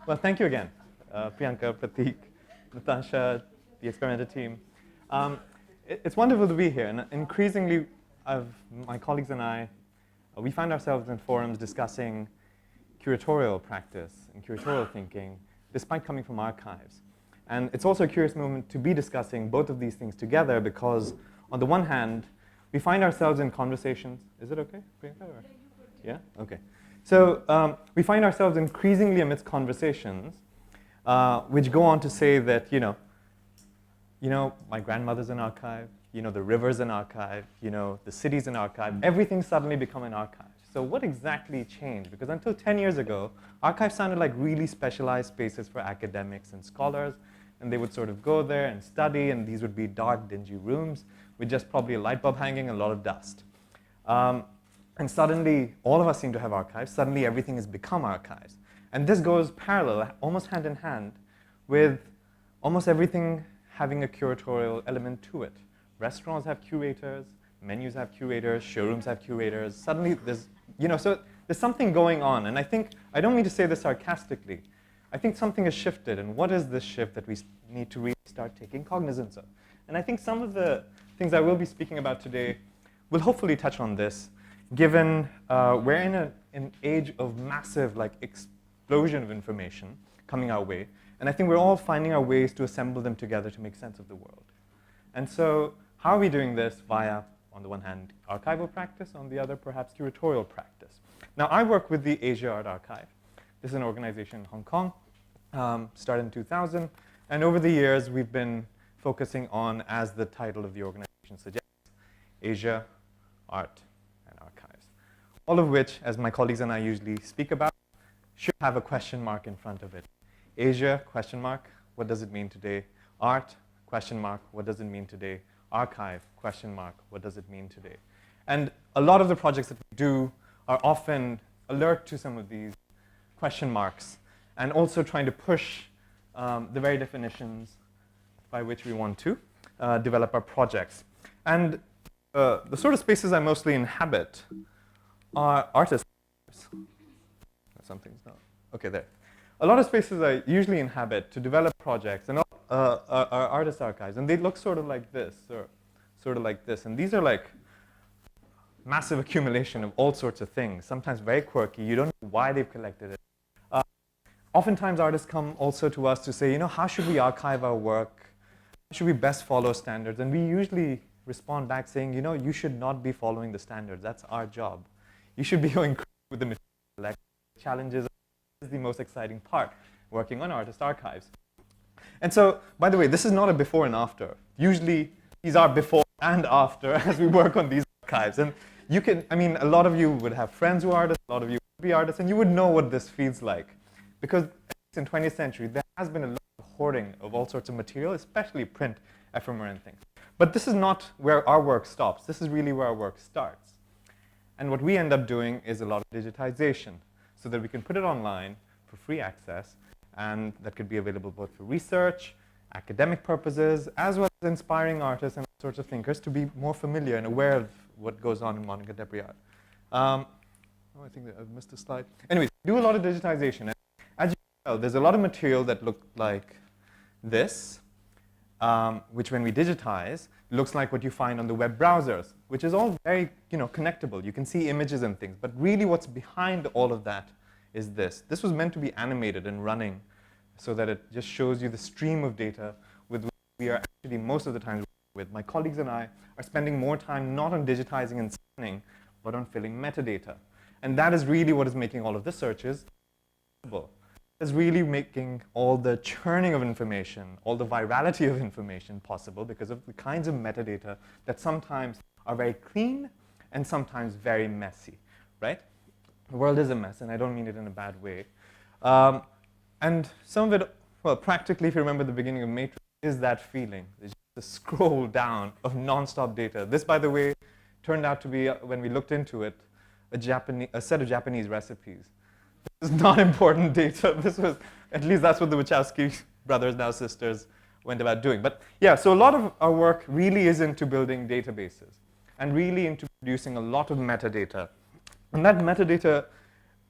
Well, thank you again, Priyanka, Pratik, Natasha, the experimenter team. It's wonderful to be here, and increasingly, my colleagues and I, we find ourselves in forums discussing curatorial practice and curatorial thinking, despite coming from archives. And it's also a curious moment to be discussing both of these things together, because on the one hand, we find ourselves in conversations. Is it okay, Priyanka? Or? Yeah? Okay. So we find ourselves increasingly amidst conversations which go on to say that, my grandmother's an archive, the river's an archive, the city's an archive. Everything's suddenly become an archive. So what exactly changed? Because until 10 years ago, archives sounded like really specialized spaces for academics and scholars, and they would sort of go there and study, and these would be dark, dingy rooms with just probably a light bulb hanging and a lot of dust. And suddenly, all of us seem to have archives. Suddenly, everything has become archives. And this goes parallel, almost hand in hand, with almost everything having a curatorial element to it. Restaurants have curators, menus have curators, showrooms have curators. Suddenly, there's something going on. And I don't mean to say this sarcastically. I think something has shifted. And what is this shift that we need to really start taking cognizance of? And I think some of the things I will be speaking about today will hopefully touch on this, given we're in an age of massive explosion of information coming our way. And I think we're all finding our ways to assemble them together to make sense of the world. And so how are we doing this? Via, on the one hand, archival practice, on the other, perhaps curatorial practice. Now, I work with the Asia Art Archive. This is an organization in Hong Kong, started in 2000. And over the years, we've been focusing on, as the title of the organization suggests, Asia, Art, and Archives. All of which, as my colleagues and I usually speak about, should have a question mark in front of it. Asia, question mark, what does it mean today? Art, question mark, what does it mean today? Archive, question mark, what does it mean today? And a lot of the projects that we do are often alert to some of these question marks, and also trying to push the very definitions by which we want to develop our projects. And the sort of spaces I mostly inhabit are artist archives. Something's not. OK, there. A lot of spaces I usually inhabit to develop projects and are artist archives. And they look sort of like this, or sort of like this. And these are like massive accumulation of all sorts of things, sometimes very quirky. You don't know why they've collected it. Oftentimes, artists come also to us to say, how should we archive our work? How should we best follow standards? And we usually respond back saying, you should not be following the standards. That's our job. You should be going with the material. Challenges is the most exciting part, working on artist archives. And so, by the way, this is not a before and after. Usually, these are before and after as we work on these archives. And you can, a lot of you would have friends who are artists, a lot of you would be artists, and you would know what this feels like. Because in the 20th century, there has been a lot of hoarding of all sorts of material, especially print, ephemera, and things. But this is not where our work stops. This is really where our work starts. And what we end up doing is a lot of digitization, so that we can put it online for free access, and that could be available both for research, academic purposes, as well as inspiring artists and all sorts of thinkers to be more familiar and aware of what goes on in modern contemporary art. I think that I've missed a slide. Anyways, we do a lot of digitization. And as you can tell, there's a lot of material that look like this, which when we digitize, looks like what you find on the web browsers, which is all very connectable. You can see images and things. But really what's behind all of that is this. This was meant to be animated and running so that it just shows you the stream of data with which we are actually most of the time with. My colleagues and I are spending more time not on digitizing and scanning, but on filling metadata. And that is really what is making all of the searches possible. Is really making all the churning of information, all the virality of information possible because of the kinds of metadata that sometimes are very clean and sometimes very messy, right? The world is a mess, and I don't mean it in a bad way. And some of it, well, practically, if you remember the beginning of Matrix, is that feeling. It's just a scroll down of nonstop data. This, by the way, turned out to be, when we looked into it, a set of Japanese recipes. This is not important data. This was, at least that's what the Wachowski brothers, now sisters, went about doing. But yeah, so a lot of our work really is into building databases and really into producing a lot of metadata. And that metadata,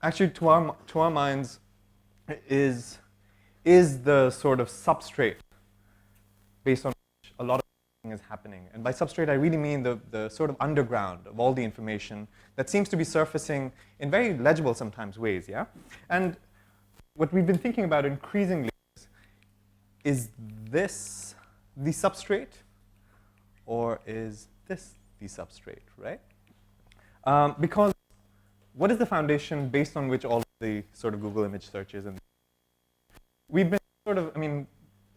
actually, to our minds, is is the sort of substrate based on which a lot of thing is happening. And by substrate, I really mean the sort of underground of all the information that seems to be surfacing in very legible sometimes ways, yeah? And what we've been thinking about increasingly is this the substrate, or is this the substrate, right? Because what is the foundation based on which all of the sort of Google image searches, and we've been sort of, I mean,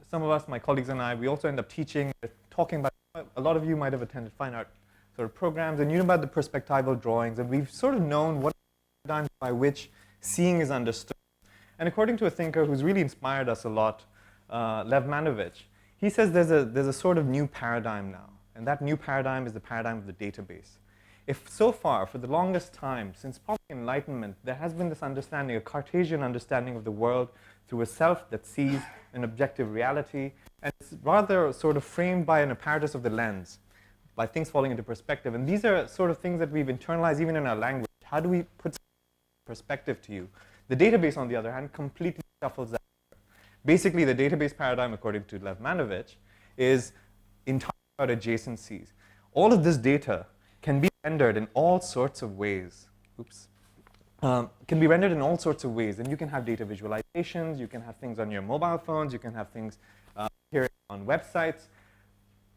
some of us, my colleagues and I, we also end up teaching, talking about, a lot of you might have attended fine art sort of programs, and you know about the perspectival drawings, and we've sort of known what paradigms by which seeing is understood. And according to a thinker who's really inspired us a lot, Lev Manovich, he says there's a sort of new paradigm now, and that new paradigm is the paradigm of the database. If so far, for the longest time, since probably Enlightenment, there has been this understanding, a Cartesian understanding of the world through a self that sees an objective reality, and it's rather sort of framed by an apparatus of the lens, by things falling into perspective. And these are sort of things that we've internalized even in our language. How do we put perspective to you? The database, on the other hand, completely shuffles that. Basically, the database paradigm, according to Lev Manovich, is entirely about adjacencies. All of this data can be rendered in all sorts of ways. Oops. Can be rendered in all sorts of ways. And you can have data visualizations, you can have things on your mobile phones, you can have things here on websites,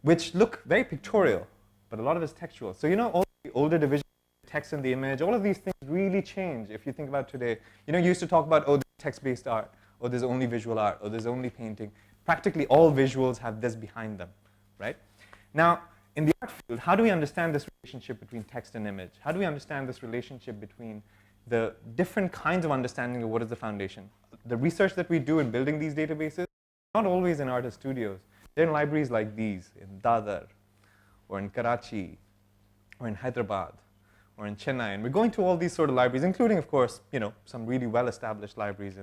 which look very pictorial, but a lot of it is textual. So you know, all the older divisions, text and the image, all of these things really change if you think about today. You know, you used to talk about, oh, there's text-based art, or there's only visual art, or there's only painting. Practically all visuals have this behind them, right? Now, in the art field, how do we understand this relationship between text and image? How do we understand this relationship between the different kinds of understanding of what is the foundation? The research that we do in building these databases, not always in artist studios. They're in libraries like these, in Dadar, or in Karachi, or in Hyderabad, or in Chennai. And we're going to all these sort of libraries, including, of course, you know, some really well-established libraries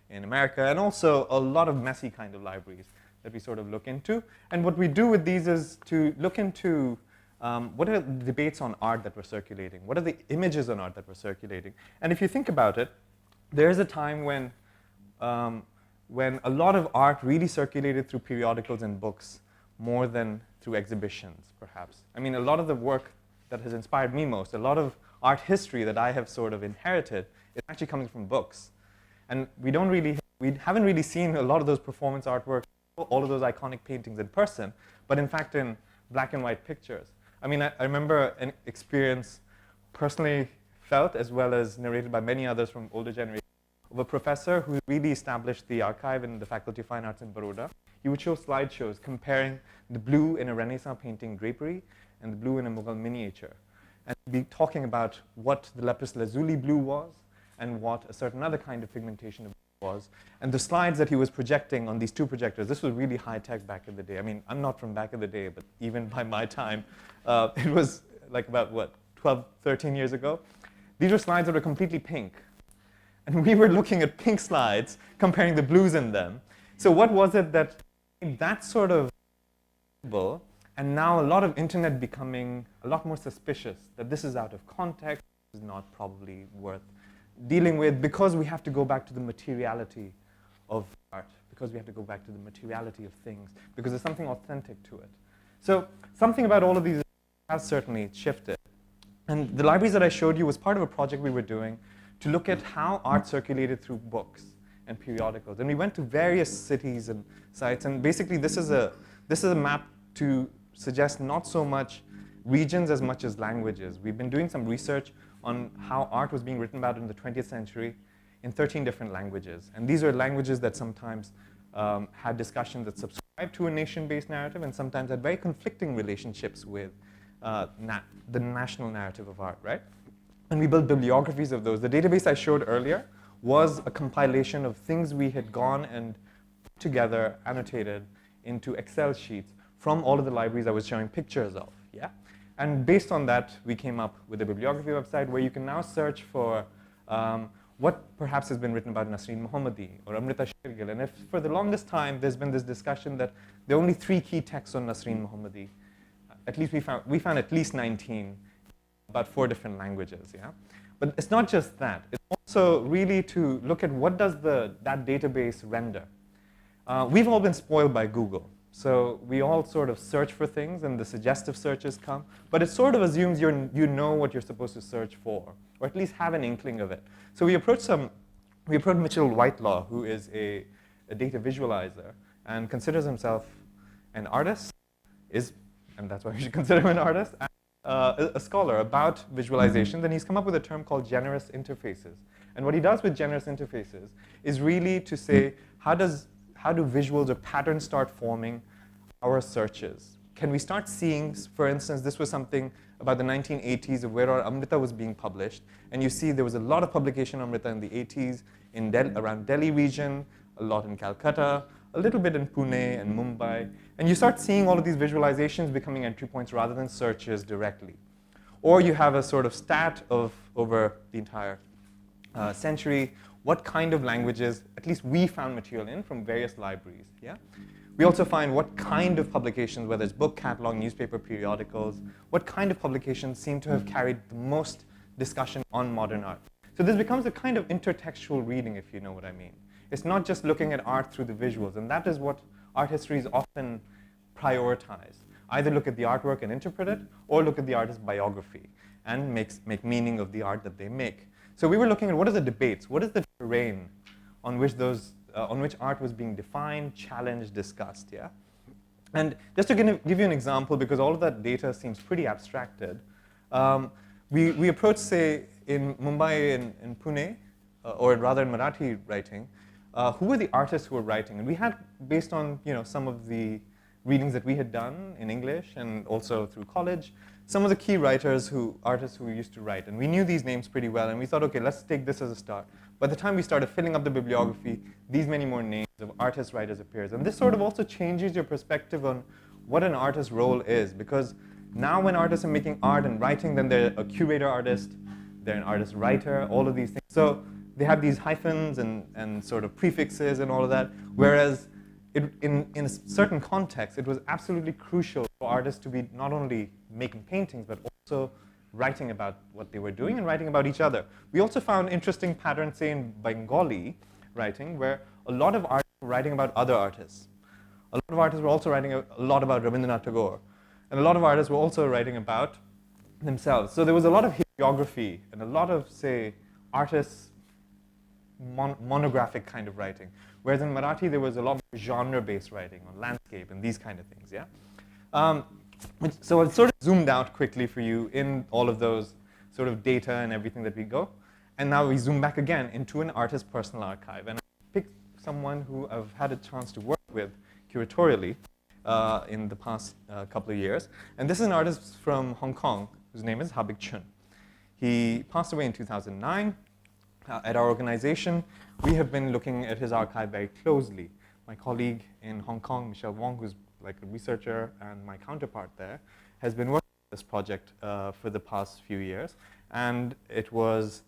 in America, and also a lot of messy kind of libraries that we sort of look into. And what we do with these is to look into what are the debates on art that were circulating? What are the images on art that were circulating? And if you think about it, there's a time when a lot of art really circulated through periodicals and books more than through exhibitions, perhaps. I mean, a lot of the work that has inspired me most, a lot of art history that I have sort of inherited is actually coming from books. And we haven't really seen a lot of those performance artworks, all of those iconic paintings in person, but in fact in black and white pictures. I mean, I remember an experience personally felt, as well as narrated by many others from older generations, of a professor who really established the archive in the Faculty of Fine Arts in Baroda. He would show slideshows comparing the blue in a Renaissance painting drapery and the blue in a Mughal miniature, and be talking about what the lapis lazuli blue was and what a certain other kind of pigmentation of was. And the slides that he was projecting on these two projectors, this was really high tech back in the day. I mean, I'm not from back in the day, but even by my time, it was like about, what, 12, 13 years ago. These were slides that were completely pink. And we were looking at pink slides, comparing the blues in them. So what was it that made that sort of visible, and now a lot of internet becoming a lot more suspicious that this is out of context, this is not probably worth dealing with, because we have to go back to the materiality of art, because we have to go back to the materiality of things, because there's something authentic to it. So something about all of these has certainly shifted. And the libraries that I showed you was part of a project we were doing to look at how art circulated through books and periodicals. And we went to various cities and sites, and basically this is a map to suggest not so much regions as much as languages. We've been doing some research on how art was being written about in the 20th century in 13 different languages. And these are languages that sometimes had discussions that subscribed to a nation-based narrative and sometimes had very conflicting relationships with the national narrative of art, right? And we built bibliographies of those. The database I showed earlier was a compilation of things we had gone and put together, annotated into Excel sheets from all of the libraries I was showing pictures of, yeah? And based on that, we came up with a bibliography website where you can now search for what perhaps has been written about Nasreen Mohammadi or Amrita Shergill. And if for the longest time, there's been this discussion that there are only 3 key texts on Nasreen Mohammadi. At least we found at least 19, about 4 different languages, yeah? But it's not just that. It's also really to look at what does that database render. We've all been spoiled by Google. So we all sort of search for things, and the suggestive searches come. But it sort of assumes you know what you're supposed to search for, or at least have an inkling of it. So we approached Mitchell Whitelaw, who is a data visualizer, and considers himself an artist, and that's why we should consider him an artist, and a scholar about visualization. Then he's come up with a term called generous interfaces. And what he does with generous interfaces is really to say, how do visuals or patterns start forming our searches? Can we start seeing, for instance, this was something about the 1980s of where our Amrita was being published. And you see there was a lot of publication on Amrita in the 80s around Delhi region, a lot in Calcutta, a little bit in Pune and Mumbai. And you start seeing all of these visualizations becoming entry points rather than searches directly. Or you have a sort of stat of over the entire century, what kind of languages, at least we found material in from various libraries. Yeah? We also find what kind of publications, whether it's book catalog, newspaper, periodicals, what kind of publications seem to have carried the most discussion on modern art. So this becomes a kind of intertextual reading, if you know what I mean. It's not just looking at art through the visuals, and that is what art histories often prioritize. Either look at the artwork and interpret it, or look at the artist's biography and make meaning of the art that they make. So we were looking at what are the debates, what is the terrain on which art was being defined, challenged, discussed, yeah? And just to give you an example, because all of that data seems pretty abstracted, we approached, say, in Mumbai and Pune, or rather in Marathi writing, who were the artists who were writing? And we had, based on some of the readings that we had done in English and also through college, some of the key artists who used to write. And we knew these names pretty well, and we thought, okay, let's take this as a start. By the time we started filling up the bibliography, these many more names of artists, writers appears. And this sort of also changes your perspective on what an artist's role is, because now when artists are making art and writing, then they're a curator artist, they're an artist writer, all of these things. So they have these hyphens and sort of prefixes and all of that, whereas in a certain context, it was absolutely crucial for artists to be not only making paintings, but also writing about what they were doing and writing about each other. We also found interesting patterns, say, in Bengali writing, where a lot of artists were writing about other artists. A lot of artists were also writing a lot about Rabindranath Tagore. And a lot of artists were also writing about themselves. So there was a lot of hagiography and a lot of, say, artists' monographic kind of writing. Whereas in Marathi, there was a lot more genre-based writing on landscape and these kind of things, yeah? So I've sort of zoomed out quickly for you in all of those sort of data and everything that we go. And now we zoom back again into an artist's personal archive. And I picked someone who I've had a chance to work with curatorially in the past couple of years. And this is an artist from Hong Kong whose name is Habik Chun. He passed away in 2009. At our organization, we have been looking at his archive very closely. My colleague in Hong Kong, Michelle Wong, who's like a researcher and my counterpart there, has been working on this project for the past few years. And it was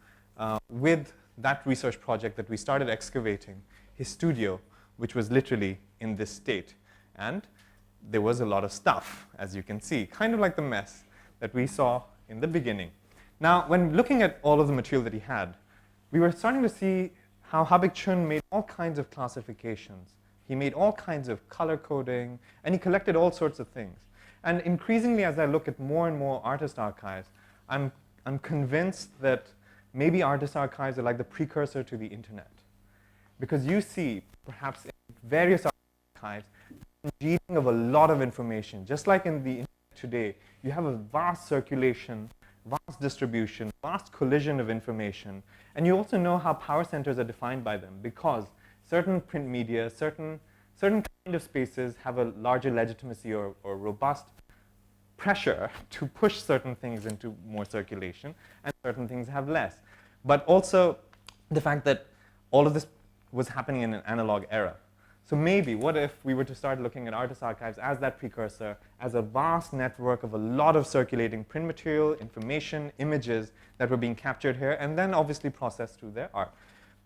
with that research project that we started excavating his studio, which was literally in this state. And there was a lot of stuff, as you can see, kind of like the mess that we saw in the beginning. Now, when looking at all of the material that he had, we were starting to see how Habik Chun made all kinds of classifications. He made all kinds of color coding, and he collected all sorts of things. And increasingly, as I look at more and more artist archives, I'm convinced that maybe artist archives are like the precursor to the internet. Because you see, perhaps in various archives, congealing of a lot of information. Just like in the internet today, you have a vast circulation, vast distribution, vast collision of information. And you also know how power centers are defined by them, because certain print media, certain kind of spaces have a larger legitimacy or robust pressure to push certain things into more circulation, and certain things have less. But also the fact that all of this was happening in an analog era. So maybe, what if we were to start looking at artist archives as that precursor, as a vast network of a lot of circulating print material, information, images that were being captured here, and then obviously processed through their art.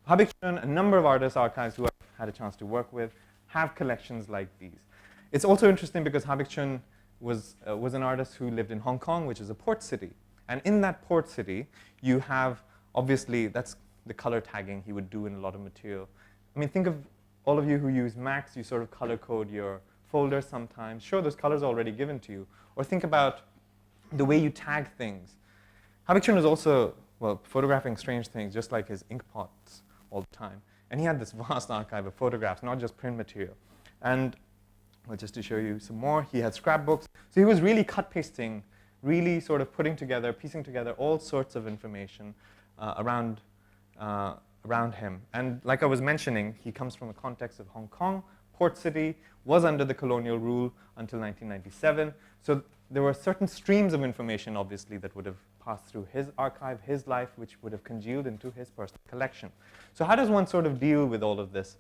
Habik Chun, a number of artist archives who I've had a chance to work with, have collections like these. It's also interesting because Habik Chun was an artist who lived in Hong Kong, which is a port city. And in that port city, you have, obviously, that's the color tagging he would do in a lot of material. I mean, think of all of you who use Macs, you sort of color code your folders sometimes. Sure, those colors are already given to you. Or think about the way you tag things. Habik-Chun is also, well, photographing strange things, just like his ink pots all the time. And he had this vast archive of photographs, not just print material. And well, just to show you some more, he had scrapbooks. So he was really cut-pasting, really sort of putting together, piecing together all sorts of information around him. And like I was mentioning, he comes from a context of Hong Kong, port city, was under the colonial rule until 1997. So there were certain streams of information, obviously, that would have passed through his archive, his life, which would have congealed into his personal collection. So how does one sort of deal with all of this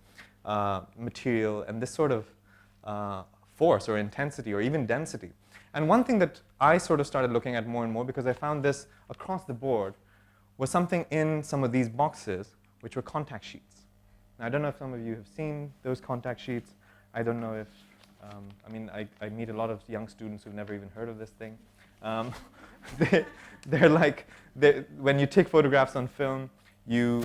material and this sort of force or intensity or even density? And one thing that I sort of started looking at more and more, because I found this across the board, was something in some of these boxes, which were contact sheets. Now, I don't know if some of you have seen those contact sheets. I don't know if, I mean, I meet a lot of young students who've never even heard of this thing. They're like, when you take photographs on film, you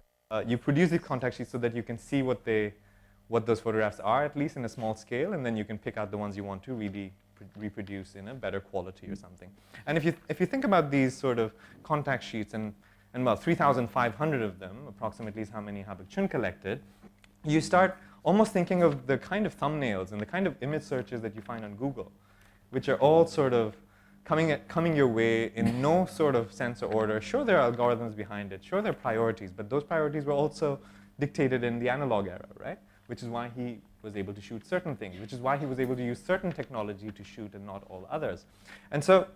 produce these contact sheets so that you can see what those photographs are, at least in a small scale, and then you can pick out the ones you want to really reproduce in a better quality or something. And if you think about these sort of contact sheets, and well, 3,500 of them, approximately, is how many Habik-Chun collected, you start almost thinking of the kind of thumbnails and the kind of image searches that you find on Google, which are all sort of coming your way in no sort of sense or order. Sure, there are algorithms behind it. Sure, there are priorities. But those priorities were also dictated in the analog era, right? Which is why he was able to shoot certain things, which is why he was able to use certain technology to shoot and not all others. And so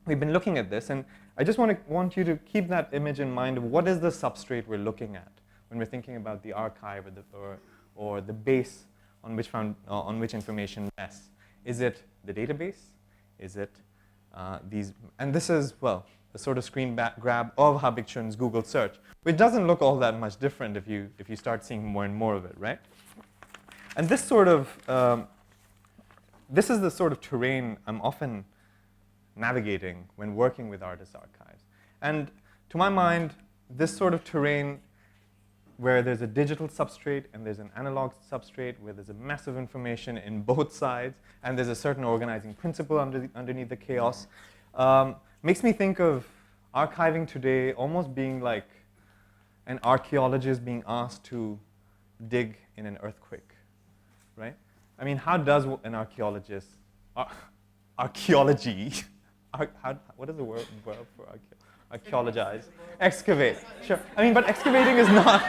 we've been looking at this. And I just want you to keep that image in mind of what is the substrate we're looking at when we're thinking about the archive or the base on which information rests. Is it the database? Is it these? And this is, well, a sort of screen grab of Habik-Chun's Google search, which doesn't look all that much different if you start seeing more and more of it, right? And this sort of, this is the sort of terrain I'm often navigating when working with artist archives. And to my mind, this sort of terrain where there's a digital substrate and there's an analog substrate, where there's a mess of information in both sides, and there's a certain organizing principle underneath the chaos, makes me think of archiving today almost being like an archaeologist being asked to dig in an earthquake, right? I mean, how does an archaeologist, archaeology, what is the word for archaeologize? Excavate. Sure. I mean, but excavating is not.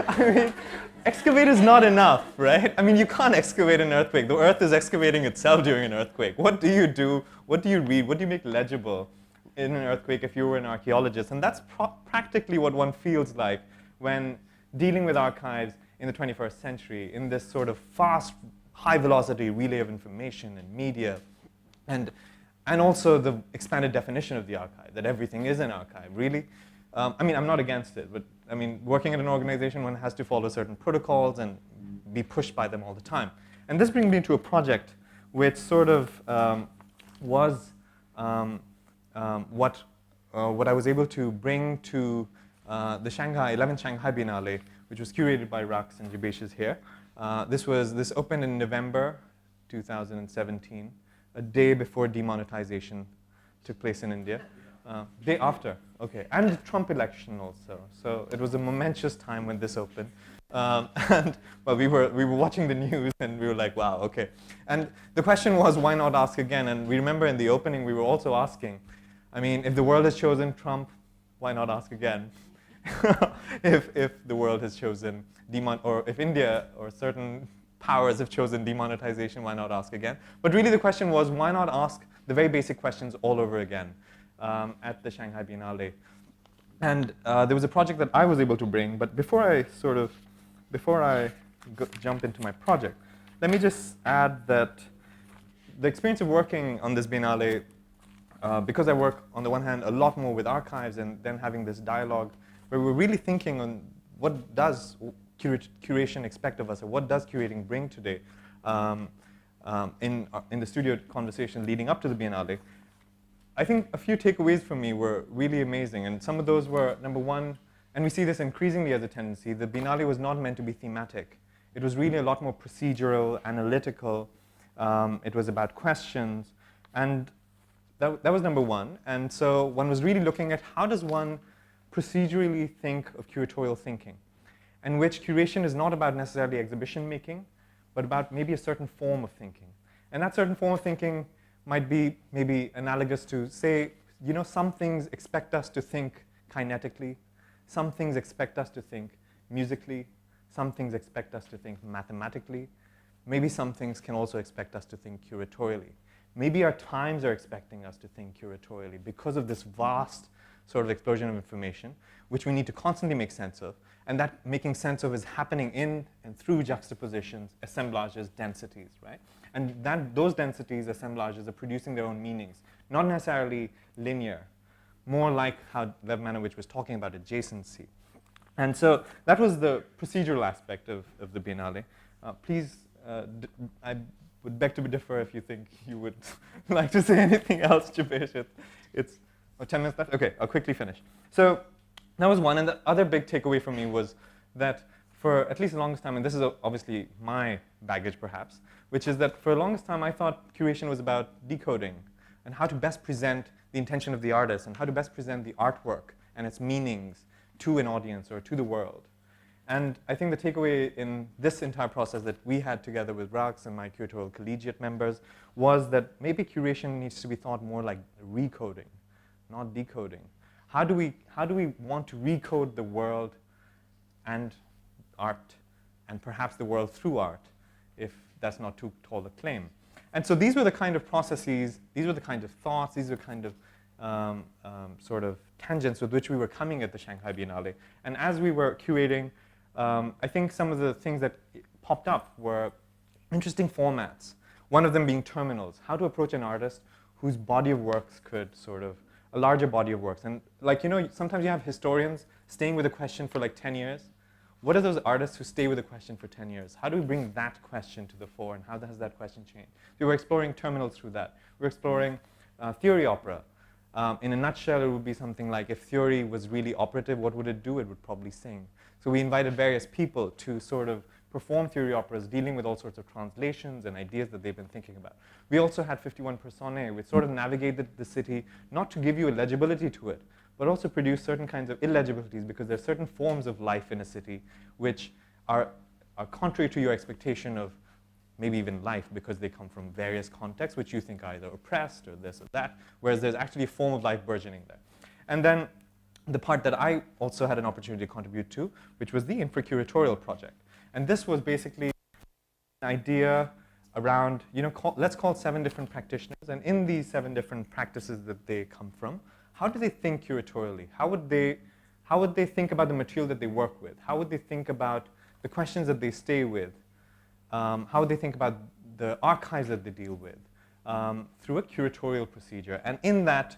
I mean, excavate is not enough, right? I mean, you can't excavate an earthquake. The earth is excavating itself during an earthquake. What do you do? What do you read? What do you make legible in an earthquake if you were an archaeologist? And that's practically what one feels like when dealing with archives in the 21st century, in this sort of fast, high-velocity relay of information and media, and also the expanded definition of the archive, that everything is an archive, really. I mean, I'm not against it, but I mean, working at an organization, one has to follow certain protocols and be pushed by them all the time. And this brings me to a project which sort of was what I was able to bring to the 11th Shanghai Biennale, which was curated by Rux, and Jabesh is here. This opened in November 2017. A day before demonetization took place in India. Day after, okay. And the Trump election also. So it was a momentous time when this opened. And well, we were watching the news and we were like, wow, okay. And the question was, why not ask again? And we remember in the opening, we were also asking, I mean, if the world has chosen Trump, why not ask again? if the world has chosen or if India or certain powers have chosen demonetization, why not ask again? But really the question was, why not ask the very basic questions all over again at the Shanghai Biennale? And there was a project that I was able to bring, but before I jump into my project, let me just add that the experience of working on this Biennale, because I work on the one hand a lot more with archives and then having this dialogue where we're really thinking on what does curation expect of us, or what does curating bring today in the studio conversation leading up to the Biennale, I think a few takeaways for me were really amazing. And some of those were, number one, and we see this increasingly as a tendency, the Biennale was not meant to be thematic. It was really a lot more procedural, analytical. It was about questions. And that was number one. And so one was really looking at how does one procedurally think of curatorial thinking, in which curation is not about necessarily exhibition making, but about maybe a certain form of thinking. And that certain form of thinking might be maybe analogous to, say, some things expect us to think kinetically, some things expect us to think musically, some things expect us to think mathematically, maybe some things can also expect us to think curatorially. Maybe our times are expecting us to think curatorially because of this vast sort of explosion of information, which we need to constantly make sense of. And that making sense of is happening in and through juxtapositions, assemblages, densities, right? And those densities, assemblages, are producing their own meanings, not necessarily linear, more like how Webmanovich was talking about adjacency. And so that was the procedural aspect of the Biennale. Please, I would beg to differ if you think you would like to say anything else, Jabesh. It's 10 minutes left? OK, I'll quickly finish. So that was one. And the other big takeaway for me was that for at least the longest time, and this is obviously my baggage perhaps, which is that for the longest time I thought curation was about decoding and how to best present the intention of the artist and how to best present the artwork and its meanings to an audience or to the world. And I think the takeaway in this entire process that we had together with Rux and my curatorial collegiate members was that maybe curation needs to be thought more like recoding, not decoding. How do we want to recode the world and art, and perhaps the world through art, if that's not too tall a claim? And so these were the kind of processes, these were the kind of thoughts, these were kind of sort of tangents with which we were coming at the Shanghai Biennale. And as we were curating, I think some of the things that popped up were interesting formats. One of them being terminals, how to approach an artist whose body of works could sort of, a larger body of works. And like, sometimes you have historians staying with a question for like 10 years. What are those artists who stay with a question for 10 years? How do we bring that question to the fore, and how has that question changed? So we're exploring terminals through that. We're exploring theory opera. In a nutshell, it would be something like, if theory was really operative, what would it do? It would probably sing. So we invited various people to sort of perform theory operas, dealing with all sorts of translations and ideas that they've been thinking about. We also had 51 personae, which sort of navigated the city, not to give you a legibility to it, but also produce certain kinds of illegibilities, because there are certain forms of life in a city which are contrary to your expectation of maybe even life, because they come from various contexts which you think are either oppressed or this or that, whereas there's actually a form of life burgeoning there. And then the part that I also had an opportunity to contribute to, which was the infracuratorial project. And this was basically an idea around, let's call 7 different practitioners, and in these 7 different practices that they come from, how do they think curatorially? How would they think about the material that they work with? How would they think about the questions that they stay with? How would they think about the archives that they deal with through a curatorial procedure? And in that,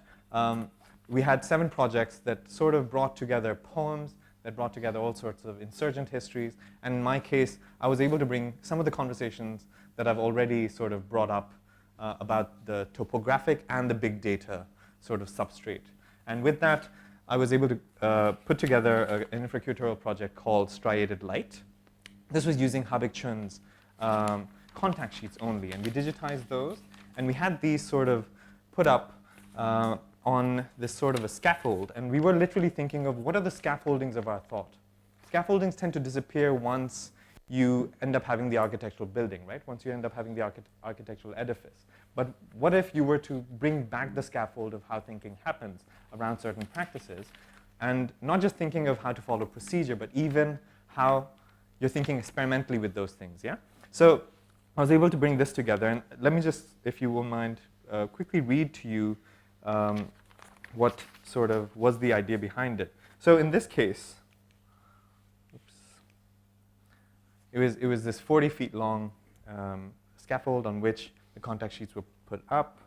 we had 7 projects that sort of brought together poems, that brought together all sorts of insurgent histories. And in my case, I was able to bring some of the conversations that I've already sort of brought up about the topographic and the big data sort of substrate. And with that, I was able to put together an infracuratorial project called Striated Light. This was using Habik Chun's contact sheets only, and we digitized those, and we had these sort of put up on this sort of a scaffold, and we were literally thinking of what are the scaffoldings of our thought. Scaffoldings tend to disappear once you end up having the architectural building, right? Once you end up having the architectural edifice. But what if you were to bring back the scaffold of how thinking happens around certain practices, and not just thinking of how to follow procedure, but even how you're thinking experimentally with those things, yeah? So I was able to bring this together, and let me just, if you won't mind, quickly read to you what sort of was the idea behind it. So in this case, it was this 40 feet long scaffold on which the contact sheets were put up.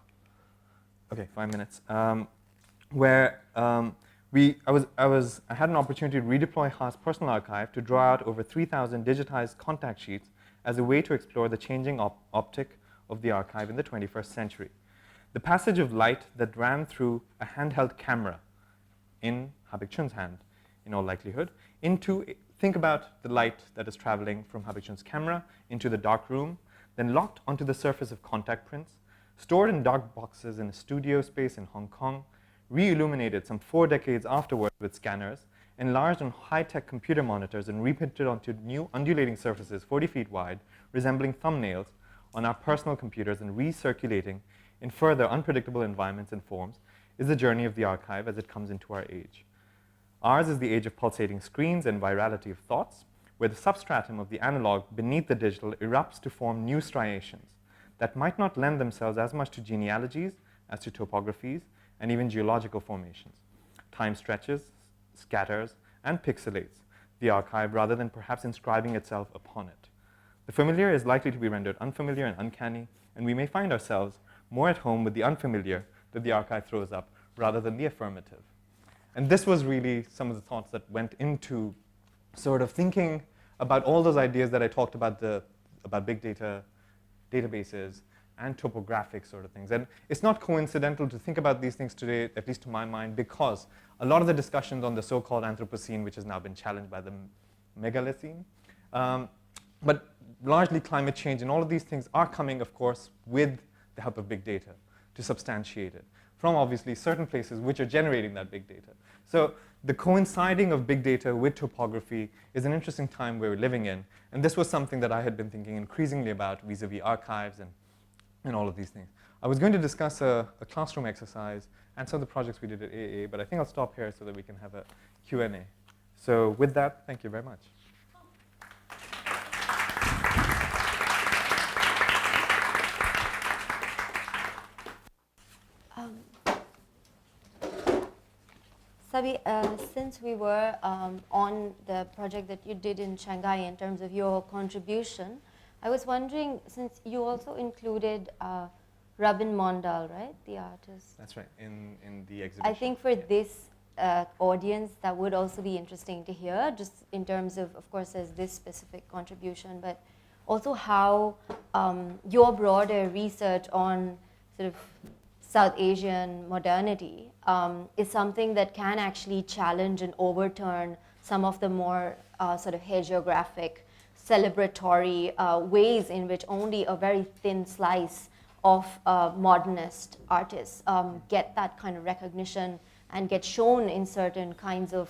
Okay, 5 minutes. Where I had an opportunity to redeploy Haas' personal archive to draw out over 3,000 digitized contact sheets as a way to explore the changing optic of the archive in the 21st century. The passage of light that ran through a handheld camera, in Habik Chun's hand, in all likelihood, into Think about the light that is traveling from Habichun's camera into the dark room, then locked onto the surface of contact prints, stored in dark boxes in a studio space in Hong Kong, re-illuminated some 4 decades afterward with scanners, enlarged on high-tech computer monitors and reprinted onto new undulating surfaces 40 feet wide, resembling thumbnails on our personal computers and recirculating in further unpredictable environments and forms, is the journey of the archive as it comes into our age. Ours is the age of pulsating screens and virality of thoughts, where the substratum of the analog beneath the digital erupts to form new striations that might not lend themselves as much to genealogies as to topographies and even geological formations. Time stretches, scatters, and pixelates the archive rather than perhaps inscribing itself upon it. The familiar is likely to be rendered unfamiliar and uncanny, and we may find ourselves more at home with the unfamiliar that the archive throws up rather than the affirmative. And this was really some of the thoughts that went into sort of thinking about all those ideas that I talked about, about big data, databases, and topographic sort of things. And it's not coincidental to think about these things today, at least to my mind, because a lot of the discussions on the so-called Anthropocene, which has now been challenged by the Megalocene, but largely climate change and all of these things are coming, of course, with the help of big data to substantiate it from obviously certain places which are generating that big data. So the coinciding of big data with topography is an interesting time we're living in. And this was something that I had been thinking increasingly about vis-a-vis archives and all of these things. I was going to discuss a classroom exercise and some of the projects we did at AA, but I think I'll stop here so that we can have a Q&A. So with that, thank you very much. Sabih, since we were on the project that you did in Shanghai in terms of your contribution, I was wondering, since you also included Robin Mondal, right, the artist? That's right, in the exhibition. I think for this audience, that would also be interesting to hear, just in terms of course, there's this specific contribution, but also how your broader research on sort of South Asian modernity is something that can actually challenge and overturn some of the more sort of hagiographic, celebratory ways in which only a very thin slice of modernist artists get that kind of recognition and get shown in certain kinds of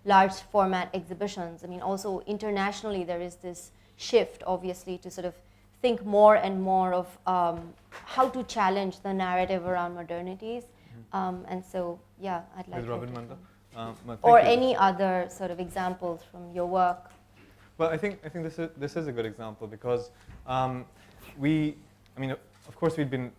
large format exhibitions. I mean, also internationally there is this shift, obviously, to sort of think more and more of how to challenge the narrative around modernities. And so, yeah, I'd like with to. Robin Mondal? Or any other sort of examples from your work. Well, I think this is a good example because of course, we'd been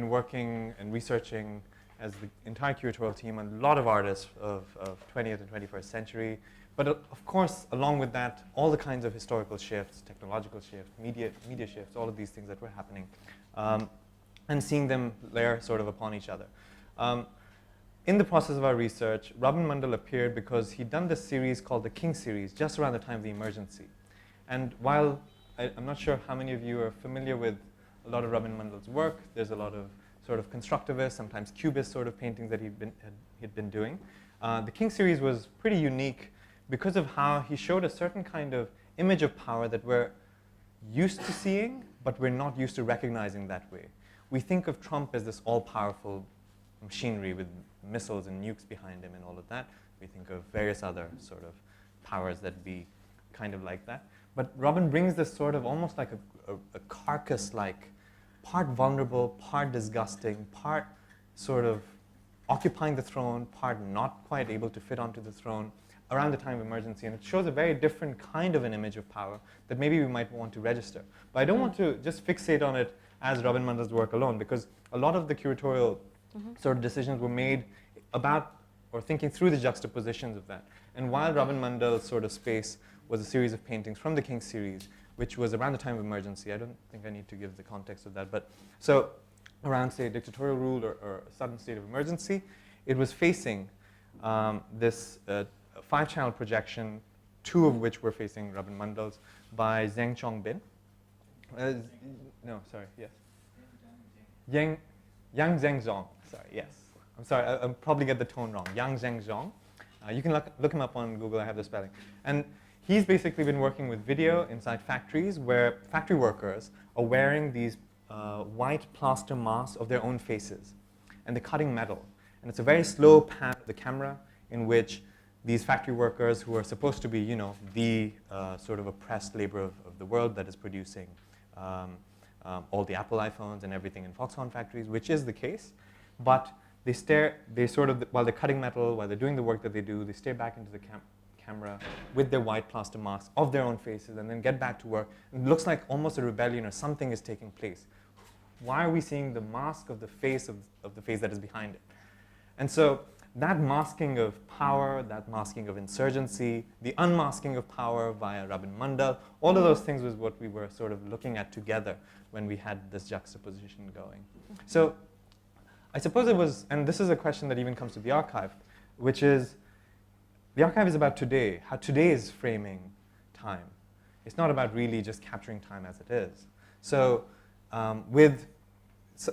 working and researching as the entire curatorial team on a lot of artists of 20th and 21st century. But of course, along with that, all the kinds of historical shifts, technological shifts, media shifts, all of these things that were happening, and seeing them layer sort of upon each other. In the process of our research, Robin Mondal appeared because he'd done this series called the King series just around the time of the emergency. And while I'm not sure how many of you are familiar with a lot of Robin Mondal's work, there's a lot of sort of constructivist, sometimes cubist sort of paintings that he'd been doing. The King series was pretty unique because of how he showed a certain kind of image of power that we're used to seeing, but we're not used to recognizing that way. We think of Trump as this all-powerful machinery with missiles and nukes behind him and all of that. We think of various other sort of powers that be kind of like that. But Robin brings this sort of almost like a carcass-like, part vulnerable, part disgusting, part sort of occupying the throne, part not quite able to fit onto the throne around the time of emergency. And it shows a very different kind of an image of power that maybe we might want to register. But I don't want to just fixate on it as Robin Mondal's work alone, because a lot of the curatorial sort of decisions were made about or thinking through the juxtapositions of that. And while Robin Mondal's sort of space was a series of paintings from the King series, which was around the time of emergency, I don't think I need to give the context of that, but so around, say, dictatorial rule or a sudden state of emergency, it was facing this 5-channel projection, 2 of which were facing Robin Mondal's by Zheng Chongbin. No, sorry, yes. Yang Zhengzhong, sorry, yes. I'm sorry, I'll probably get the tone wrong. Yang Zhengzhong. You can look him up on Google, I have the spelling. And he's basically been working with video inside factories where factory workers are wearing these white plaster masks of their own faces, and they're cutting metal. And it's a very slow pan of the camera in which these factory workers, who are supposed to be, the sort of oppressed labor of the world that is producing all the Apple iPhones and everything in Foxconn factories, which is the case, but they sort of, while they're cutting metal, while they're doing the work that they do, they stare back into the camera with their white plaster masks of their own faces and then get back to work. It looks like almost a rebellion or something is taking place. Why are we seeing the mask of the face of the face that is behind it? And so that masking of power, that masking of insurgency, the unmasking of power via Rabin Mandal, all of those things was what we were sort of looking at together when we had this juxtaposition going. So I suppose it was, and this is a question that even comes to the archive, which is, the archive is about today, how today is framing time. It's not about really just capturing time as it is. So with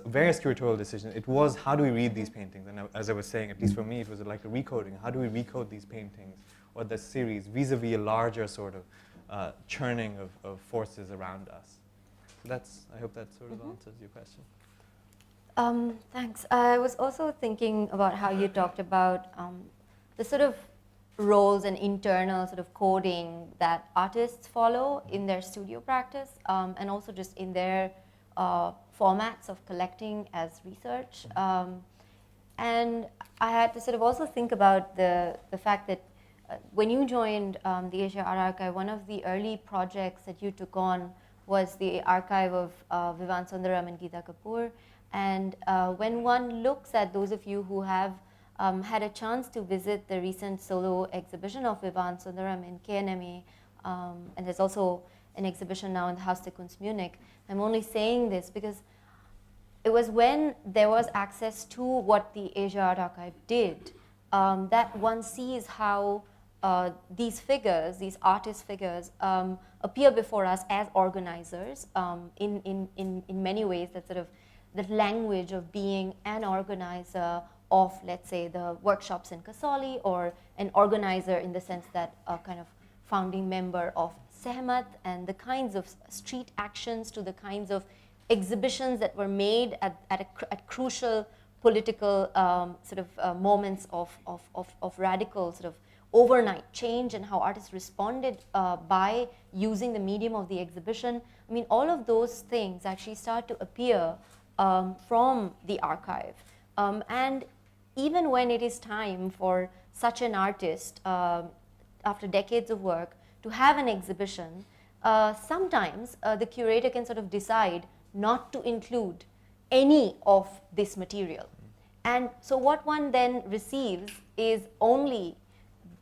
various curatorial decisions, it was how do we read these paintings? And as I was saying, at least for me, it was like a recoding. How do we recode these paintings or the series vis-a-vis a larger sort of churning of forces around us? So I hope that sort of answers your question. Thanks. I was also thinking about how you talked about the sort of roles and internal sort of coding that artists follow in their studio practice, and also just in their formats of collecting as research. And I had to sort of also think about the fact that when you joined the Asia Art Archive, one of the early projects that you took on was the archive of Vivan Sundaram and Geeta Kapoor. And when one looks at those of you who have had a chance to visit the recent solo exhibition of Vivan Sundaram in KNMA, and there's also an exhibition now in the Haus der Kunst Munich. I'm only saying this because it was when there was access to what the Asia Art Archive did that one sees how these figures, these artist figures, appear before us as organizers in many ways. That sort of that language of being an organizer of, let's say, the workshops in Kasauli, or an organizer in the sense that a kind of founding member of Sehmat, and the kinds of street actions to the kinds of exhibitions that were made at crucial political sort of moments of radical sort of overnight change, and how artists responded by using the medium of the exhibition. I mean, all of those things actually start to appear from the archive. And even when it is time for such an artist, after decades of work, to have an exhibition, sometimes the curator can sort of decide not to include any of this material. And so what one then receives is only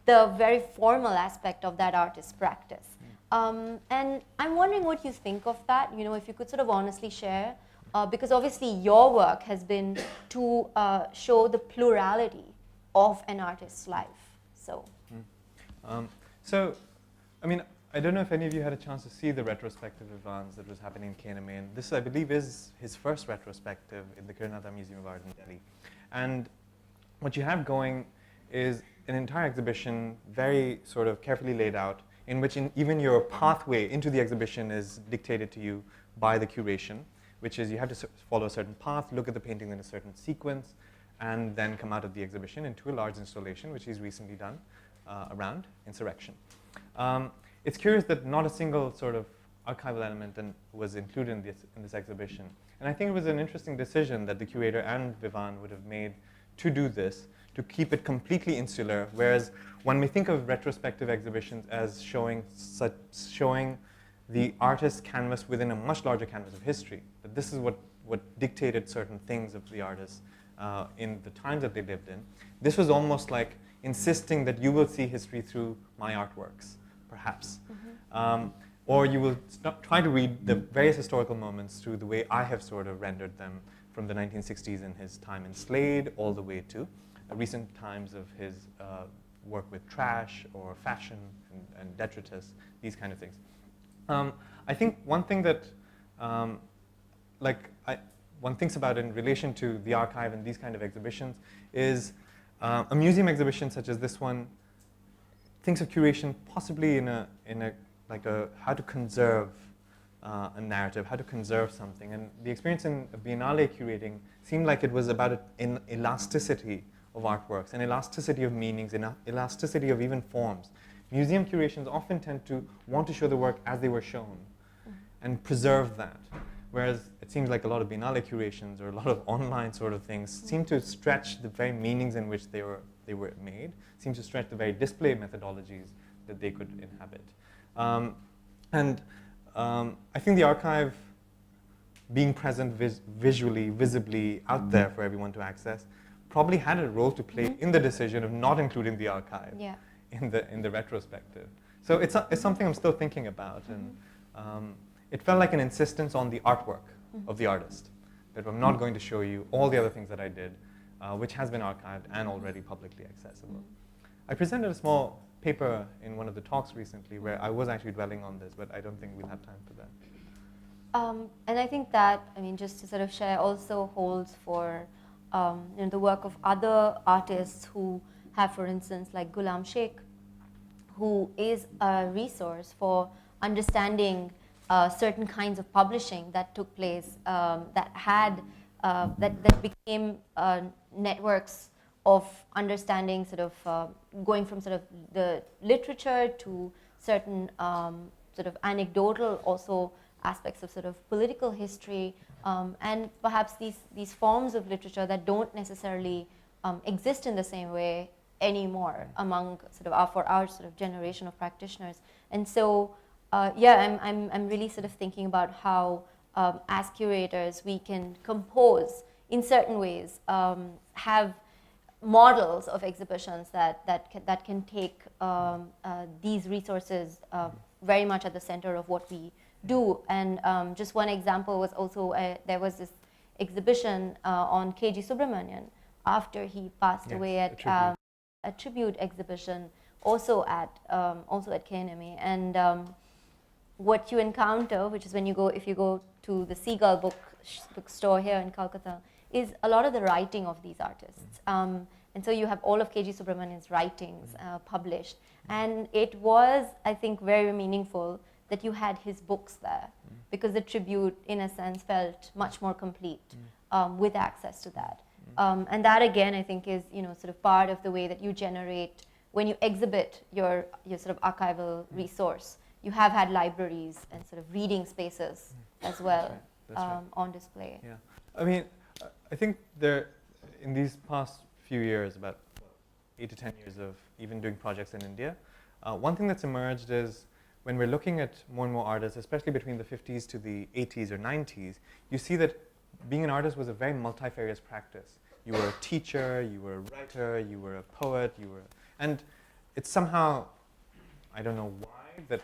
the very formal aspect of that artist's practice. And I'm wondering what you think of that, if you could sort of honestly share, because obviously your work has been to show the plurality of an artist's life. So. I mean, I don't know if any of you had a chance to see the retrospective of Vivan's that was happening in KNMA, and this, I believe, is his first retrospective in the Kiranatha Museum of Art in Delhi. And what you have going is an entire exhibition, very sort of carefully laid out, in which even your pathway into the exhibition is dictated to you by the curation, which is you have to follow a certain path, look at the painting in a certain sequence, and then come out of the exhibition into a large installation, which he's recently done around insurrection. It's curious that not a single sort of archival element was included in this exhibition. And I think it was an interesting decision that the curator and Vivan would have made to do this, to keep it completely insular, whereas one may think of retrospective exhibitions as showing the artist's canvas within a much larger canvas of history. That this is what dictated certain things of the artists in the times that they lived in. This was almost like insisting that you will see history through my artworks, perhaps. Or you will try to read the various historical moments through the way I have sort of rendered them from the 1960s in his time in Slade all the way to recent times of his work with trash or fashion and detritus, these kind of things. I think one thing that one thinks about in relation to the archive and these kind of exhibitions is a museum exhibition such as this one thinks of curation possibly in a like a how to conserve a narrative, how to conserve something. And the experience in Biennale curating seemed like it was about an elasticity of artworks, an elasticity of meanings, an elasticity of even forms. Museum curations often tend to want to show the work as they were shown and preserve that. Whereas it seems like a lot of Biennale curations or a lot of online sort of things seem to stretch the very meanings in which they were made, seem to stretch the very display methodologies that they could inhabit. I think the archive being present visually, visibly out there for everyone to access probably had a role to play in the decision of not including the archive in the retrospective. So it's something I'm still thinking about. And it felt like an insistence on the artwork of the artist, that I'm not going to show you all the other things that I did, which has been archived and already publicly accessible. I presented a small paper in one of the talks recently where I was actually dwelling on this, but I don't think we'll have time for that. And I think that, I mean, just to sort of share, also holds for the work of other artists who have, for instance, like Ghulam Sheikh, who is a resource for understanding certain kinds of publishing that took place, that became networks of understanding, sort of going from sort of the literature to certain sort of anecdotal also aspects of sort of political history, and perhaps these forms of literature that don't necessarily exist in the same way anymore among sort of for our sort of generation of practitioners. And so I'm really sort of thinking about how as curators we can compose in certain ways, have models of exhibitions that can take these resources very much at the center of what we do. And just one example was also there was this exhibition on K.G. Subramanian after he passed away at a tribute exhibition also at KNMA. And what you encounter, which is when if you go to the Seagull bookstore here in Calcutta, is a lot of the writing of these artists. And so you have all of K.G. Subramanian's writings published. And it was, I think, very meaningful that you had his books there, because the tribute, in a sense, felt much more complete with access to that. And that, again, I think is, sort of part of the way that you generate, when you exhibit your sort of archival resource, you have had libraries and sort of reading spaces as well. That's right. On display. Yeah, I mean, I think in these past few years, about 8 to 10 years of even doing projects in India, one thing that's emerged is when we're looking at more and more artists, especially between the 50s to the 80s or 90s, you see that being an artist was a very multifarious practice. You were a teacher, you were a writer, you were a poet, and it's somehow, I don't know why, that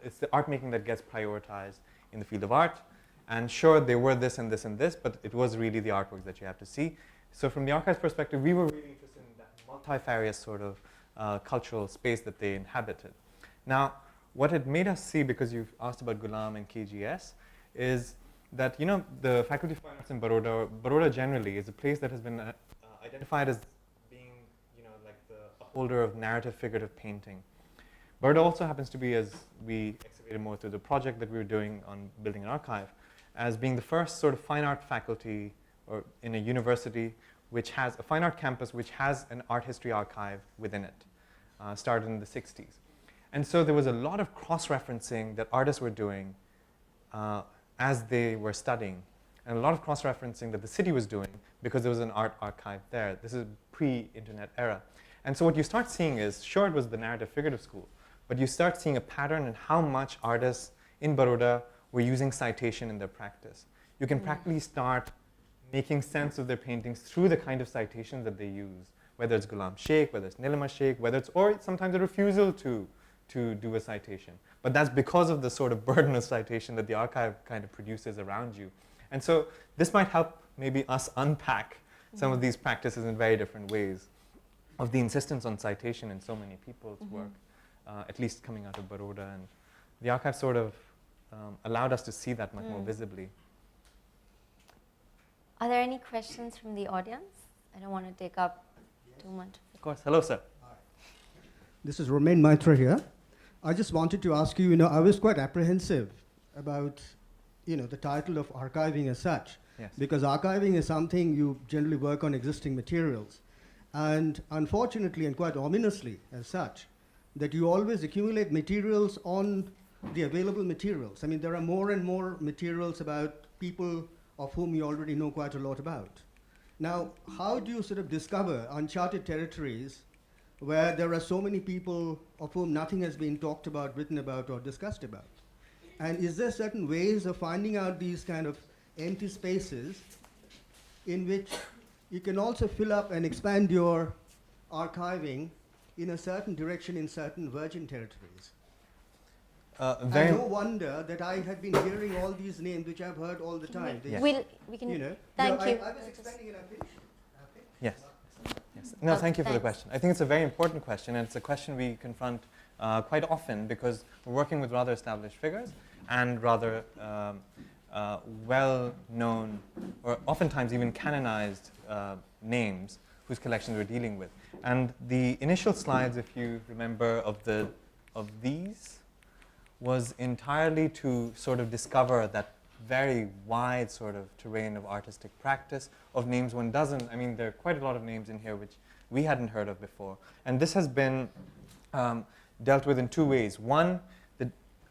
it's the art making that gets prioritized in the field of art. And sure, there were this and this and this, but it was really the artworks that you have to see. So from the archive's perspective, we were really interested in that multifarious sort of cultural space that they inhabited. Now, what it made us see, because you've asked about Ghulam and KGS, is that the Faculty of Fine Arts in Baroda generally is a place that has been identified as being like the upholder of narrative figurative painting. Baroda also happens to be, as we excavated more through the project that we were doing on building an archive, as being the first sort of fine art faculty or in a university which has a fine art campus which has an art history archive within it, started in the 60s. And so there was a lot of cross-referencing that artists were doing as they were studying, and a lot of cross-referencing that the city was doing because there was an art archive there. This is pre-internet era. And so what you start seeing is, sure, it was the narrative figurative school, but you start seeing a pattern in how much artists in Baroda were using citation in their practice. You can practically start making sense of their paintings through the kind of citations that they use, whether it's Ghulam Sheikh, whether it's Nilima Sheikh, or sometimes a refusal to do a citation. But that's because of the sort of burden of citation that the archive kind of produces around you. And so this might help maybe us unpack some of these practices in very different ways, of the insistence on citation in so many people's work, at least coming out of Baroda. And the archive sort of allowed us to see that much more visibly. Are there any questions from the audience? I don't want to take up too much. Of course. Hello, sir. Hi. This is Romain Maitra here. I just wanted to ask you, I was quite apprehensive about, the title of archiving as such. Yes. Because archiving is something you generally work on existing materials. And unfortunately, and quite ominously as such, that you always accumulate materials on the available materials. I mean, there are more and more materials about people of whom you already know quite a lot about. Now, how do you sort of discover uncharted territories where there are so many people of whom nothing has been talked about, written about, or discussed about? And is there certain ways of finding out these kind of empty spaces in which you can also fill up and expand your archiving in a certain direction in certain virgin territories? And no wonder that I have been hearing all these names, which I've heard all the time. Yes. We can, thank you. I was expanding and I finished. Yes. Yes. No, thank you for the question. I think it's a very important question, and it's a question we confront quite often because we're working with rather established figures and rather well-known, or oftentimes even canonized names whose collections we're dealing with. And the initial slides, if you remember, of these was entirely to sort of discover that very wide sort of terrain of artistic practice of names one doesn't. I mean, there are quite a lot of names in here which we hadn't heard of before. And this has been dealt with in two ways. One,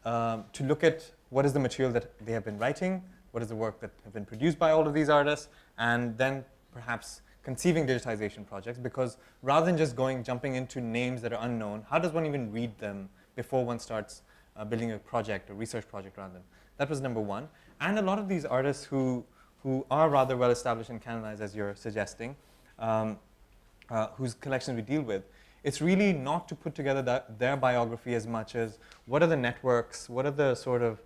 to look at what is the material that they have been writing, what is the work that have been produced by all of these artists, and then perhaps conceiving digitization projects, because rather than just jumping into names that are unknown, how does one even read them before one starts building a project, a research project around them? That was number one. And a lot of these artists who are rather well established and canonized, as you're suggesting, whose collections we deal with, it's really not to put together their biography as much as what are the networks, what are the sort of,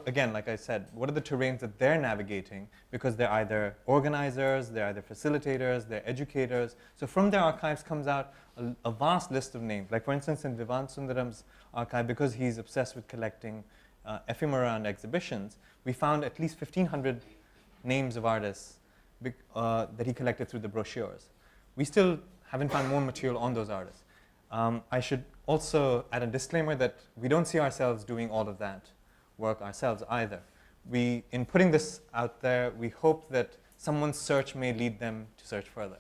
again, like I said, what are the terrains that they're navigating, because they're either organizers, they're either facilitators, they're educators. So from their archives comes out a vast list of names. Like for instance, in Vivant Sundaram's archive, because he's obsessed with collecting ephemera and exhibitions, we found at least 1,500 names of artists that he collected through the brochures. We still haven't found more material on those artists. I should also add a disclaimer that we don't see ourselves doing all of that work ourselves either. In putting this out there, we hope that someone's search may lead them to search further,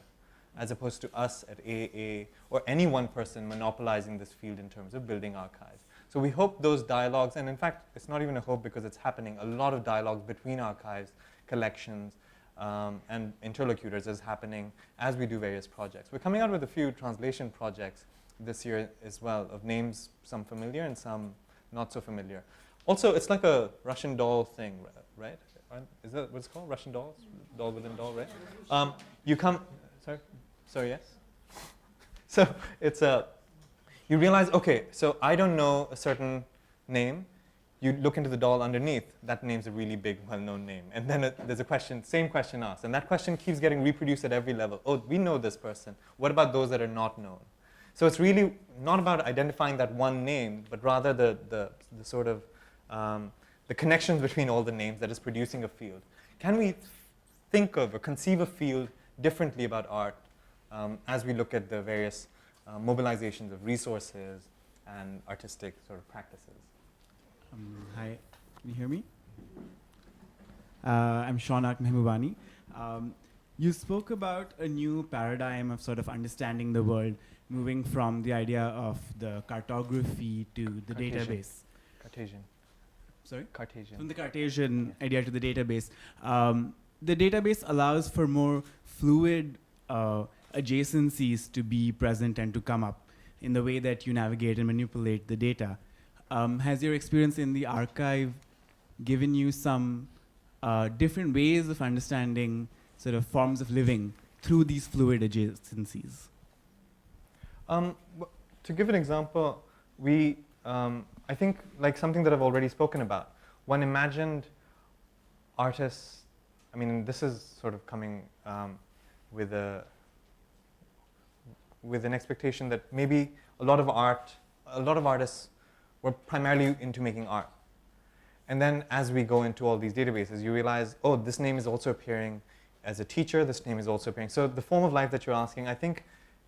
as opposed to us at AA or any one person monopolizing this field in terms of building archives. So we hope those dialogues, and in fact, it's not even a hope because it's happening, a lot of dialogues between archives, collections, and interlocutors is happening as we do various projects. We're coming out with a few translation projects this year as well, of names, some familiar and some not so familiar. Also, it's like a Russian doll thing, right? Is that what it's called? Russian dolls? Doll within doll, right? You come, sorry, yes? So it's you realize, okay, so I don't know a certain name. You look into the doll underneath, that name's a really big, well-known name. And then there's a question, same question asked. And that question keeps getting reproduced at every level. Oh, we know this person. What about those that are not known? So it's really not about identifying that one name, but rather the sort of the connections between all the names that is producing a field. Can we think of or conceive a field differently about art as we look at the various mobilizations of resources and artistic sort of practices? Hi, can you hear me? I'm Shaunak Mehbubani. You spoke about a new paradigm of sort of understanding the world, moving from the idea of the cartography to the database. Cartesian. Sorry? Cartesian. From the Cartesian idea to the database. The database allows for more fluid adjacencies to be present and to come up in the way that you navigate and manipulate the data. Has your experience in the archive given you some different ways of understanding sort of forms of living through these fluid adjacencies? To give an example, I think like something that I've already spoken about. One imagined artists, I mean, this is sort of coming with an expectation that maybe a lot of artists were primarily into making art. And then as we go into all these databases, you realize, oh, this name is also appearing as a teacher, this name is also appearing. So the form of life that you're asking, I think,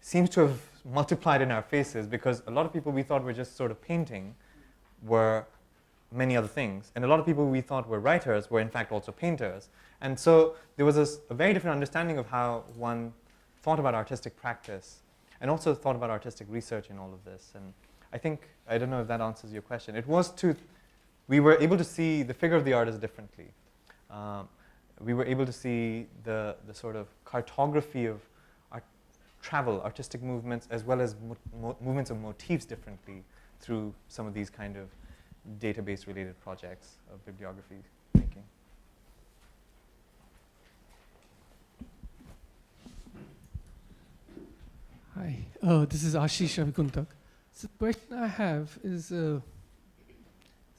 seems to have multiplied in our faces, because a lot of people we thought were just sort of painting were many other things. And a lot of people we thought were writers were in fact also painters. And so there was a very different understanding of how one thought about artistic practice and also thought about artistic research in all of this. And I think, I don't know if that answers your question. We were able to see the figure of the artist differently. We were able to see the sort of cartography of travel, artistic movements, as well as movements of motifs differently through some of these kind of database-related projects of bibliography making. Hi, this is Ashish Avikuntak. So the question I have is a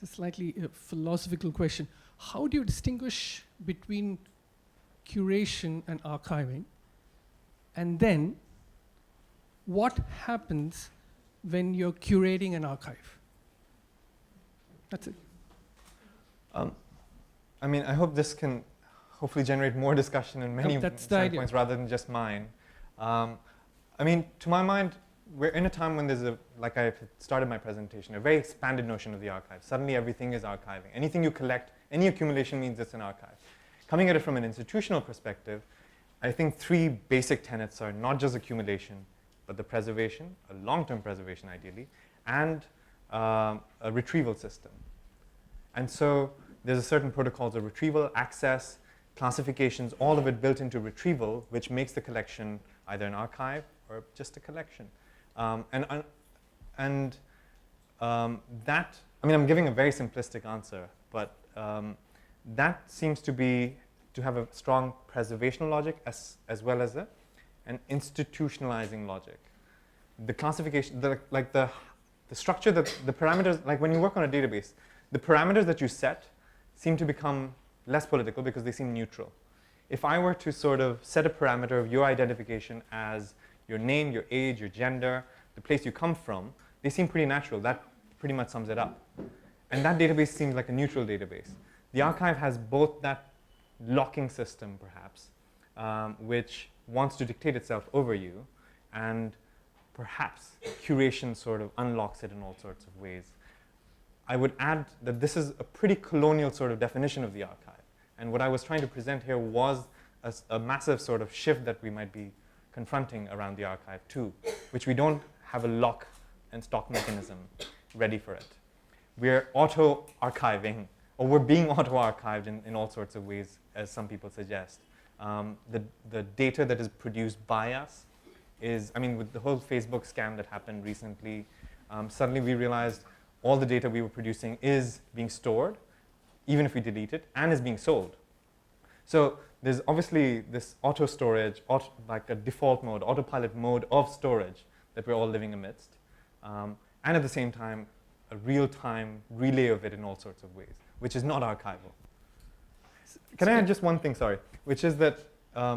slightly philosophical question. How do you distinguish between curation and archiving? And then, what happens when you're curating an archive? That's it. I mean, I hope this can hopefully generate more discussion in many standpoints rather than just mine. I mean, to my mind, we're in a time when there's like I started my presentation, a very expanded notion of the archive. Suddenly everything is archiving. Anything you collect, any accumulation means it's an archive. Coming at it from an institutional perspective, I think three basic tenets are not just accumulation, but the preservation, a long-term preservation ideally, and a retrieval system. And so there's a certain protocols of retrieval, access, classifications, all of it built into retrieval, which makes the collection either an archive or just a collection. That, I mean, I'm giving a very simplistic answer, but that seems to have a strong preservational logic as well as an institutionalizing logic. The classification, the structure, the parameters, like when you work on a database, the parameters that you set seem to become less political because they seem neutral. If I were to sort of set a parameter of your identification as your name, your age, your gender, the place you come from, they seem pretty natural. That pretty much sums it up. And that database seems like a neutral database. The archive has both that locking system, perhaps, which wants to dictate itself over you, and perhaps curation sort of unlocks it in all sorts of ways. I would add that this is a pretty colonial sort of definition of the archive. And what I was trying to present here was a massive sort of shift that we might be confronting around the archive too, which we don't have a lock and stock mechanism ready for it. We're auto-archiving, or we're being auto-archived in all sorts of ways, as some people suggest. The data that is produced by us is, I mean, with the whole Facebook scam that happened recently, suddenly we realized all the data we were producing is being stored, even if we delete it, and is being sold. So there's obviously this auto storage, like a default mode, autopilot mode of storage that we're all living amidst. And at the same time, a real-time relay of it in all sorts of ways, which is not archival. Can I add just one thing, sorry, which is that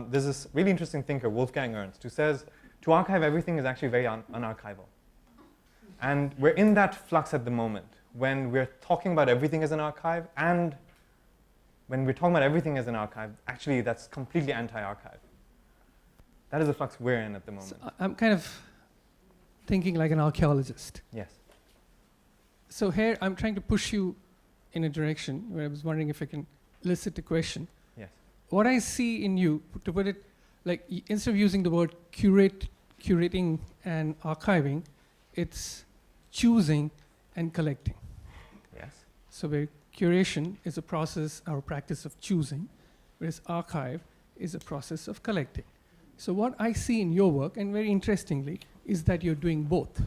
there's this really interesting thinker, Wolfgang Ernst, who says to archive everything is actually very unarchival. And we're in that flux at the moment when we're talking about everything as an archive, and when we're talking about everything as an archive, actually that's completely anti-archive. That is the flux we're in at the moment. So I'm kind of thinking like an archaeologist. Yes. So here I'm trying to push you in a direction where I was wondering if I can elicit a question. Yes. What I see in you, to put it, like instead of using the word curating and archiving, it's choosing and collecting. Yes. So where curation is a process or practice of choosing, whereas archive is a process of collecting. So what I see in your work, and very interestingly, is that you're doing both.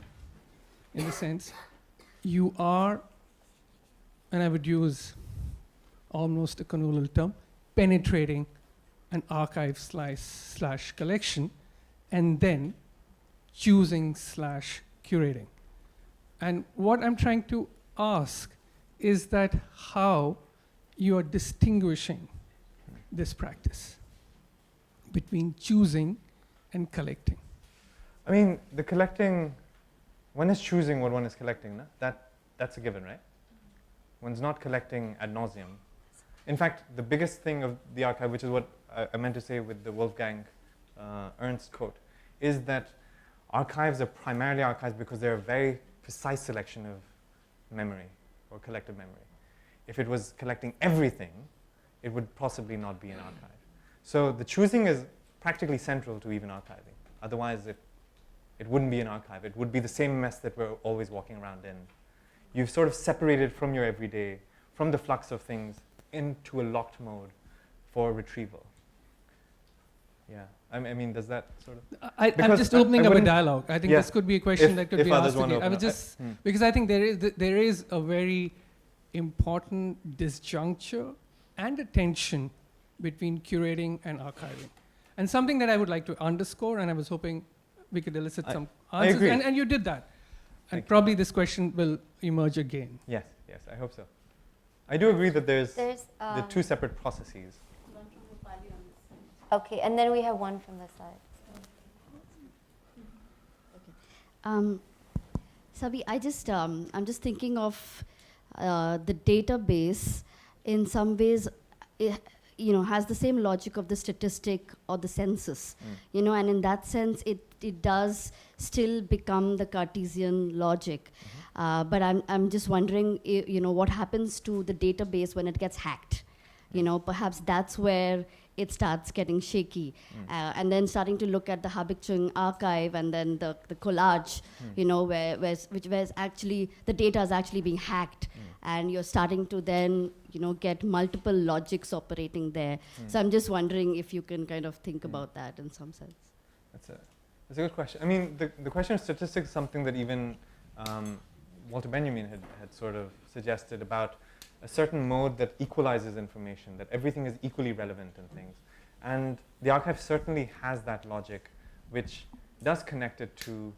In the sense, you are, and I would use almost a colonial term, penetrating an archive slash collection, and then choosing slash curating. And what I'm trying to ask is that how you are distinguishing this practice between choosing and collecting. I mean, the collecting, one is choosing what one is collecting. No? That's a given, right? One's not collecting ad nauseum. In fact, the biggest thing of the archive, which is what I meant to say with the Wolfgang Ernst quote, is that archives are primarily archives because they're a very precise selection of memory or collective memory. If it was collecting everything, it would possibly not be an archive. So the choosing is practically central to even archiving. Otherwise, it wouldn't be an archive. It would be the same mess that we're always walking around in. You've sort of separated from your everyday, from the flux of things, into a locked mode for retrieval. Yeah, I mean, does that sort of? I'm just opening up a dialogue. I think this could be a question that could be asked again. I was just, because I think there is a very important disjuncture and a tension between curating and archiving. And something that I would like to underscore, and I was hoping we could elicit some answers. And you did that. And probably this question will emerge again. Yes, I hope so. I do agree that there's the two separate processes. Okay, and then we have one from the side. Sabih, I'm just thinking of the database in some ways, has the same logic of the statistic or the census, and in that sense, it does still become the Cartesian logic. But I'm just wondering, what happens to the database when it gets hacked? Perhaps that's where it starts getting shaky. And then starting to look at the Habik archive and then the collage, where actually the data is actually being hacked. And you're starting to then, get multiple logics operating there. So I'm just wondering if you can kind of think about that in some sense. That's a good question. I mean, the question of statistics is something that even Walter Benjamin had sort of suggested about a certain mode that equalizes information, that everything is equally relevant in things. And the archive certainly has that logic, which does connect it to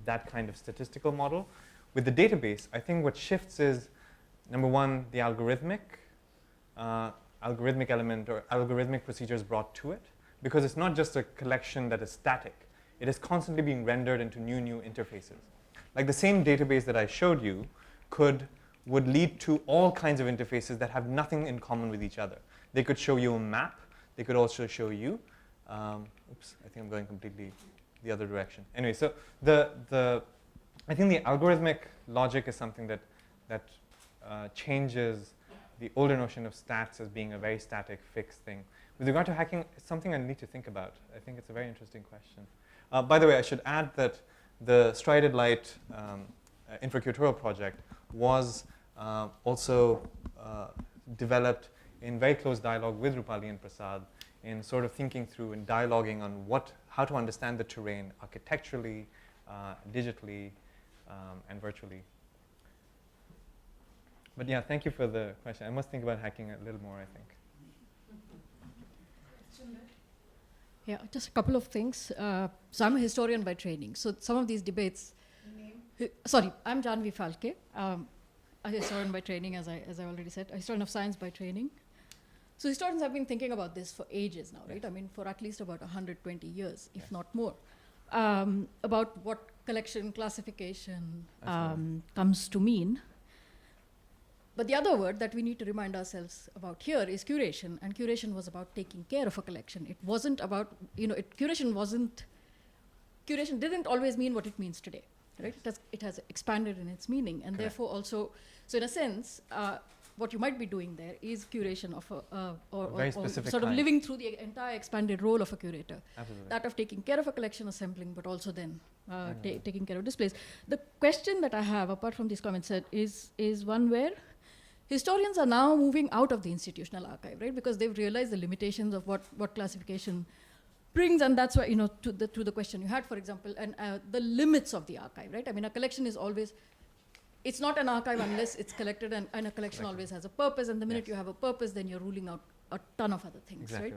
that kind of statistical model. With the database, I think what shifts is, number one, the algorithmic element or algorithmic procedures brought to it, because it's not just a collection that is static. It is constantly being rendered into new interfaces. Like the same database that I showed you would lead to all kinds of interfaces that have nothing in common with each other. They could show you a map. They could also show you, oops, I think I'm going completely the other direction. Anyway, so I think the algorithmic logic is something that changes the older notion of stats as being a very static, fixed thing. With regard to hacking, it's something I need to think about. I think it's a very interesting question. By the way, I should add that the Striated Light infracuratorial project was also developed in very close dialogue with Rupali and Prasad in sort of thinking through and dialoguing on how to understand the terrain architecturally, digitally, and virtually. But yeah, thank you for the question. I must think about hacking a little more, I think. Yeah, just a couple of things. So I'm a historian by training. So some of these debates. Sorry, I'm Janvi Falke. A historian by training, as I already said. A historian of science by training. So historians have been thinking about this for ages now, right? I mean, for at least about 120 years, if not more, about what collection, classification comes to mean. But the other word that we need to remind ourselves about here is curation, and curation was about taking care of a collection. It wasn't about, curation didn't always mean what it means today, right? It has expanded in its meaning, and therefore also, so in a sense, what you might be doing there is curation of or sort of living through the entire expanded role of a curator. Absolutely. That of taking care of a collection, assembling, but also then taking care of displays. The question that I have, apart from these comments, is one where historians are now moving out of the institutional archive, right? Because they've realized the limitations of what classification brings, and that's why, to the question you had, for example, and the limits of the archive, right? I mean, a collection is always, it's not an archive unless it's collected, and a collection always has a purpose, and the minute you have a purpose, then you're ruling out a ton of other things, right?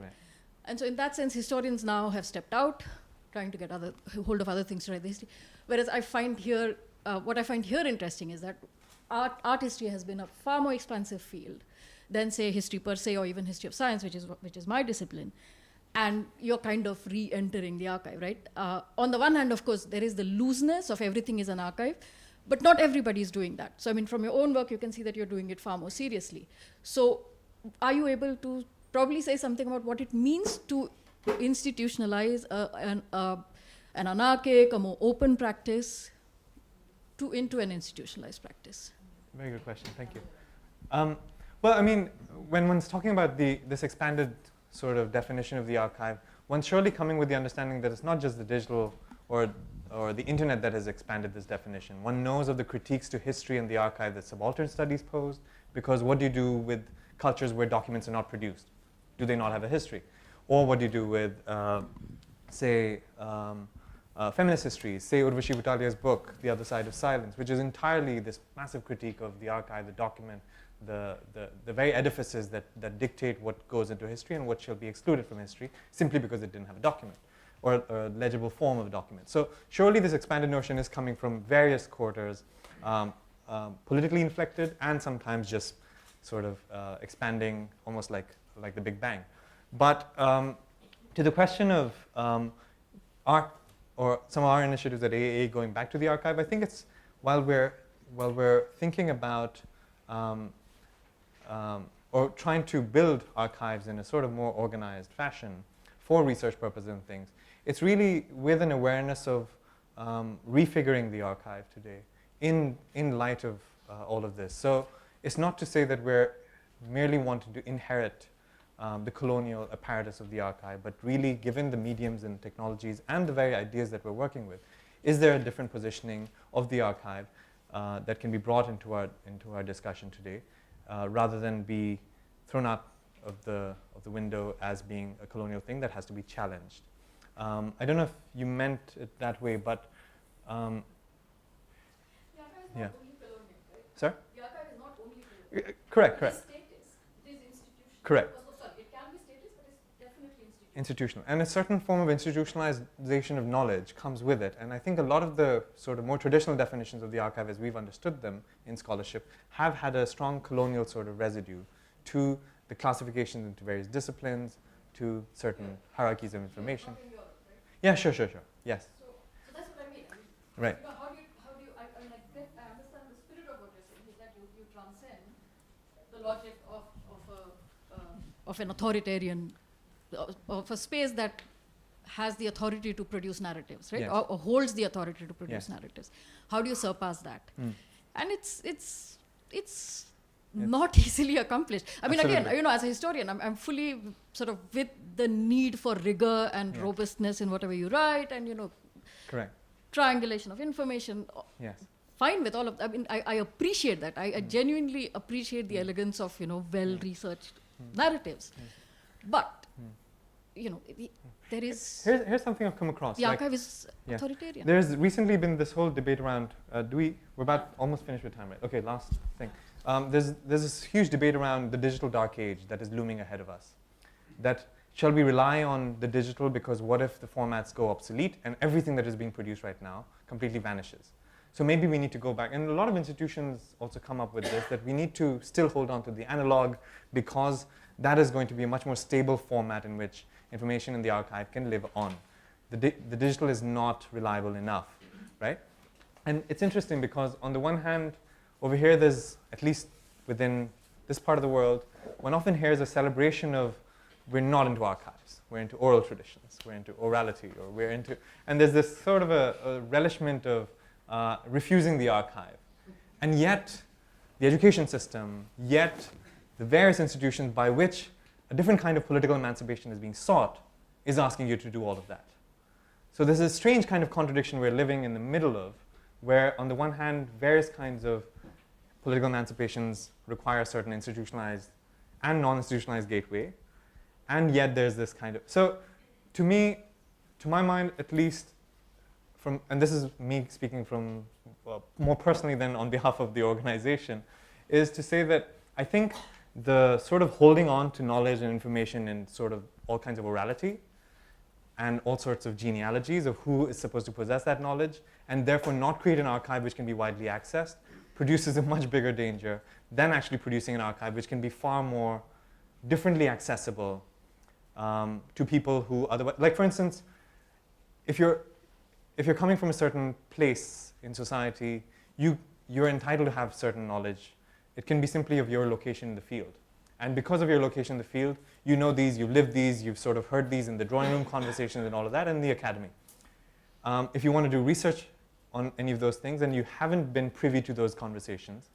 And so in that sense, historians now have stepped out, trying to get hold of other things to write the history. Whereas I find here, what I find here interesting is that art history has been a far more expansive field than, say, history per se, or even history of science, which is my discipline. And you're kind of re-entering the archive, right? On the one hand, of course, there is the looseness of everything is an archive, but not everybody is doing that. So, I mean, from your own work, you can see that you're doing it far more seriously. So, are you able to probably say something about what it means to institutionalize an anarchic, a more open practice into an institutionalized practice? Very good question. Thank you. Well, I mean, when one's talking about this expanded sort of definition of the archive, one's surely coming with the understanding that it's not just the digital or the internet that has expanded this definition. One knows of the critiques to history and the archive that subaltern studies posed, because what do you do with cultures where documents are not produced? Do they not have a history? Or what do you do with, say, feminist histories, say Urvashi Butalia's book, The Other Side of Silence, which is entirely this massive critique of the archive, the document, the very edifices that dictate what goes into history and what shall be excluded from history simply because it didn't have a document or a legible form of a document. So surely this expanded notion is coming from various quarters, politically inflected and sometimes just sort of expanding almost like the Big Bang. But to the question of art or some of our initiatives at AAA going back to the archive, I think it's while we're thinking about or trying to build archives in a sort of more organized fashion for research purposes and things, it's really with an awareness of refiguring the archive today in light of all of this. So it's not to say that we're merely wanting to inherit the colonial apparatus of the archive, but really, given the mediums and technologies and the very ideas that we're working with, is there a different positioning of the archive that can be brought into our discussion today, rather than be thrown out of the window as being a colonial thing that has to be challenged. I don't know if you meant it that way, but yeah. Sir? The archive is not only colonial. Correct. It is statist. It is institutional. Correct. Sorry, it can be statist, but it's definitely Institutional. And a certain form of institutionalization of knowledge comes with it. And I think a lot of the sort of more traditional definitions of the archive as we've understood them in scholarship have had a strong colonial sort of residue to the classifications into various disciplines, to certain hierarchies of information. Yeah, sure. Yes. So that's what I mean. Right. You know, how do you I understand the spirit of what you're saying is that you transcend the logic of an authoritarian, of a space that has the authority to produce narratives, right? Yes. Or holds the authority to produce Yes. narratives. How do you surpass that? And it's Yes. not easily accomplished. I mean, again, Absolutely. you know, as a historian, I'm fully sort of with the need for rigor and Yeah. robustness in whatever you write, and, you know, Correct. triangulation of information. Yes. Fine with all of that. I mean, I appreciate that. I genuinely appreciate the elegance of, you know, well-researched narratives. But, you know, there is... Here's something I've come across. The archive is yeah. authoritarian. There's recently been this whole debate around, we're about almost finished with time, right? Okay, last thing. There's this huge debate around the digital dark age that is looming ahead of us. That shall we rely on the digital, because what if the formats go obsolete and everything that is being produced right now completely vanishes? So maybe we need to go back, and a lot of institutions also come up with this, that we need to still hold on to the analog, because that is going to be a much more stable format in which information in the archive can live on. The digital is not reliable enough, right? And it's interesting because on the one hand, over here there's, at least within this part of the world, one often hears a celebration of, we're not into archives, we're into oral traditions, we're into orality, or we're into, and there's this sort of a relishment of refusing the archive. And yet, the education system, yet the various institutions by which a different kind of political emancipation is being sought is asking you to do all of that. So there's a strange kind of contradiction we're living in the middle of, where on the one hand, various kinds of political emancipations require a certain institutionalized and non-institutionalized gateway, and yet there's this kind of, so to me, to my mind at least, and this is me speaking from more personally than on behalf of the organization, is to say that I think the sort of holding on to knowledge and information in sort of all kinds of orality and all sorts of genealogies of who is supposed to possess that knowledge, and therefore not create an archive which can be widely accessed, produces a much bigger danger than actually producing an archive which can be far more differently accessible to people who otherwise, like for instance, if you're coming from a certain place in society, you're entitled to have certain knowledge. It can be simply of your location in the field. And because of your location in the field, you know these, you've lived these, you've sort of heard these in the drawing room conversations and all of that, and the academy. If you want to do research on any of those things and you haven't been privy to those conversations,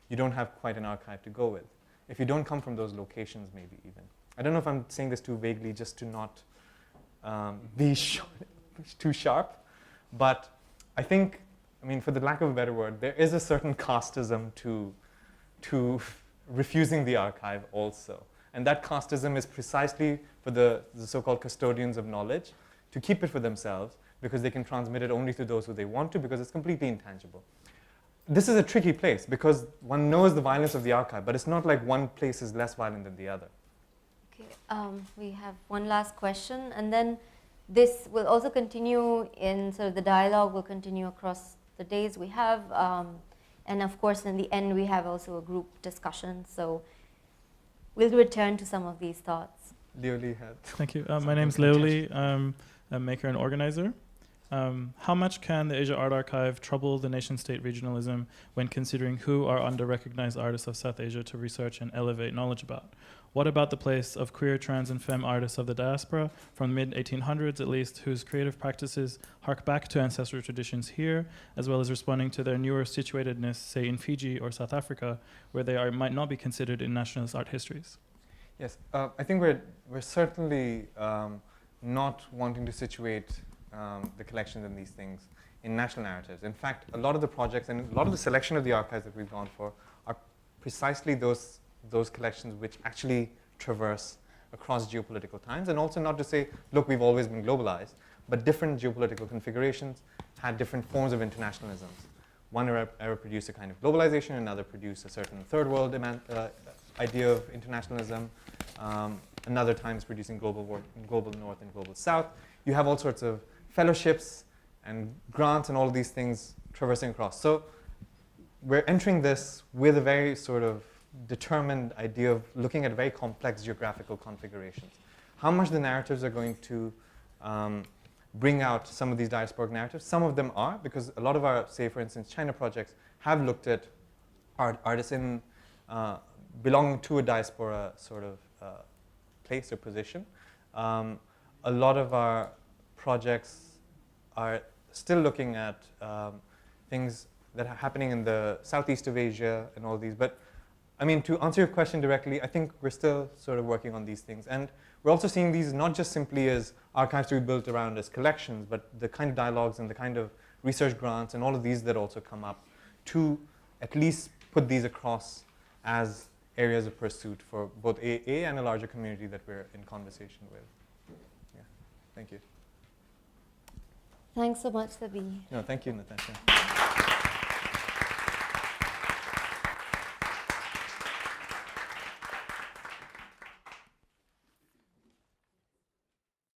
you don't have quite an archive to go with. If you don't come from those locations, maybe even. I don't know if I'm saying this too vaguely just to not be too sharp, but I think, I mean, for the lack of a better word, there is a certain casteism to refusing the archive also. And that casteism is precisely for the so-called custodians of knowledge to keep it for themselves because they can transmit it only to those who they want to because it's completely intangible. This is a tricky place because one knows the violence of the archive, but it's not like one place is less violent than the other. Okay, we have one last question, and then this will also continue in sort of the dialogue will continue across the days we have, and of course in the end we have also a group discussion, so we'll return to some of these thoughts. Leoli had. Thank you. My name's Leoli. I'm a maker and organizer. How much can the Asia Art Archive trouble the nation-state regionalism when considering who are under-recognized artists of South Asia to research and elevate knowledge about? What about the place of queer, trans, and femme artists of the diaspora, from the mid-1800s at least, whose creative practices hark back to ancestral traditions here, as well as responding to their newer situatedness, say in Fiji or South Africa, where they might not be considered in nationalist art histories? Yes, I think we're certainly not wanting to situate the collections and these things in national narratives. In fact, a lot of the projects and a lot of the selection of the archives that we've gone for are precisely those collections which actually traverse across geopolitical times, and also not to say, look, we've always been globalized, but different geopolitical configurations had different forms of internationalisms. One era produced a kind of globalization, another produced a certain third world idea of internationalism, another time is producing global north and global south. You have all sorts of fellowships and grants and all of these things traversing across. So we're entering this with a very sort of determined idea of looking at very complex geographical configurations. How much the narratives are going to bring out some of these diasporic narratives. Some of them are, because a lot of our, say for instance, China projects have looked at artists in belonging to a diaspora sort of place or position. A lot of our projects are still looking at things that are happening in the southeast of Asia and all these. But I mean, to answer your question directly, I think we're still sort of working on these things. And we're also seeing these not just simply as archives to be built around as collections, but the kind of dialogues and the kind of research grants and all of these that also come up to at least put these across as areas of pursuit for both AA and a larger community that we're in conversation with. Yeah, thank you. Thanks so much, Sabih. No, thank you, Natasha.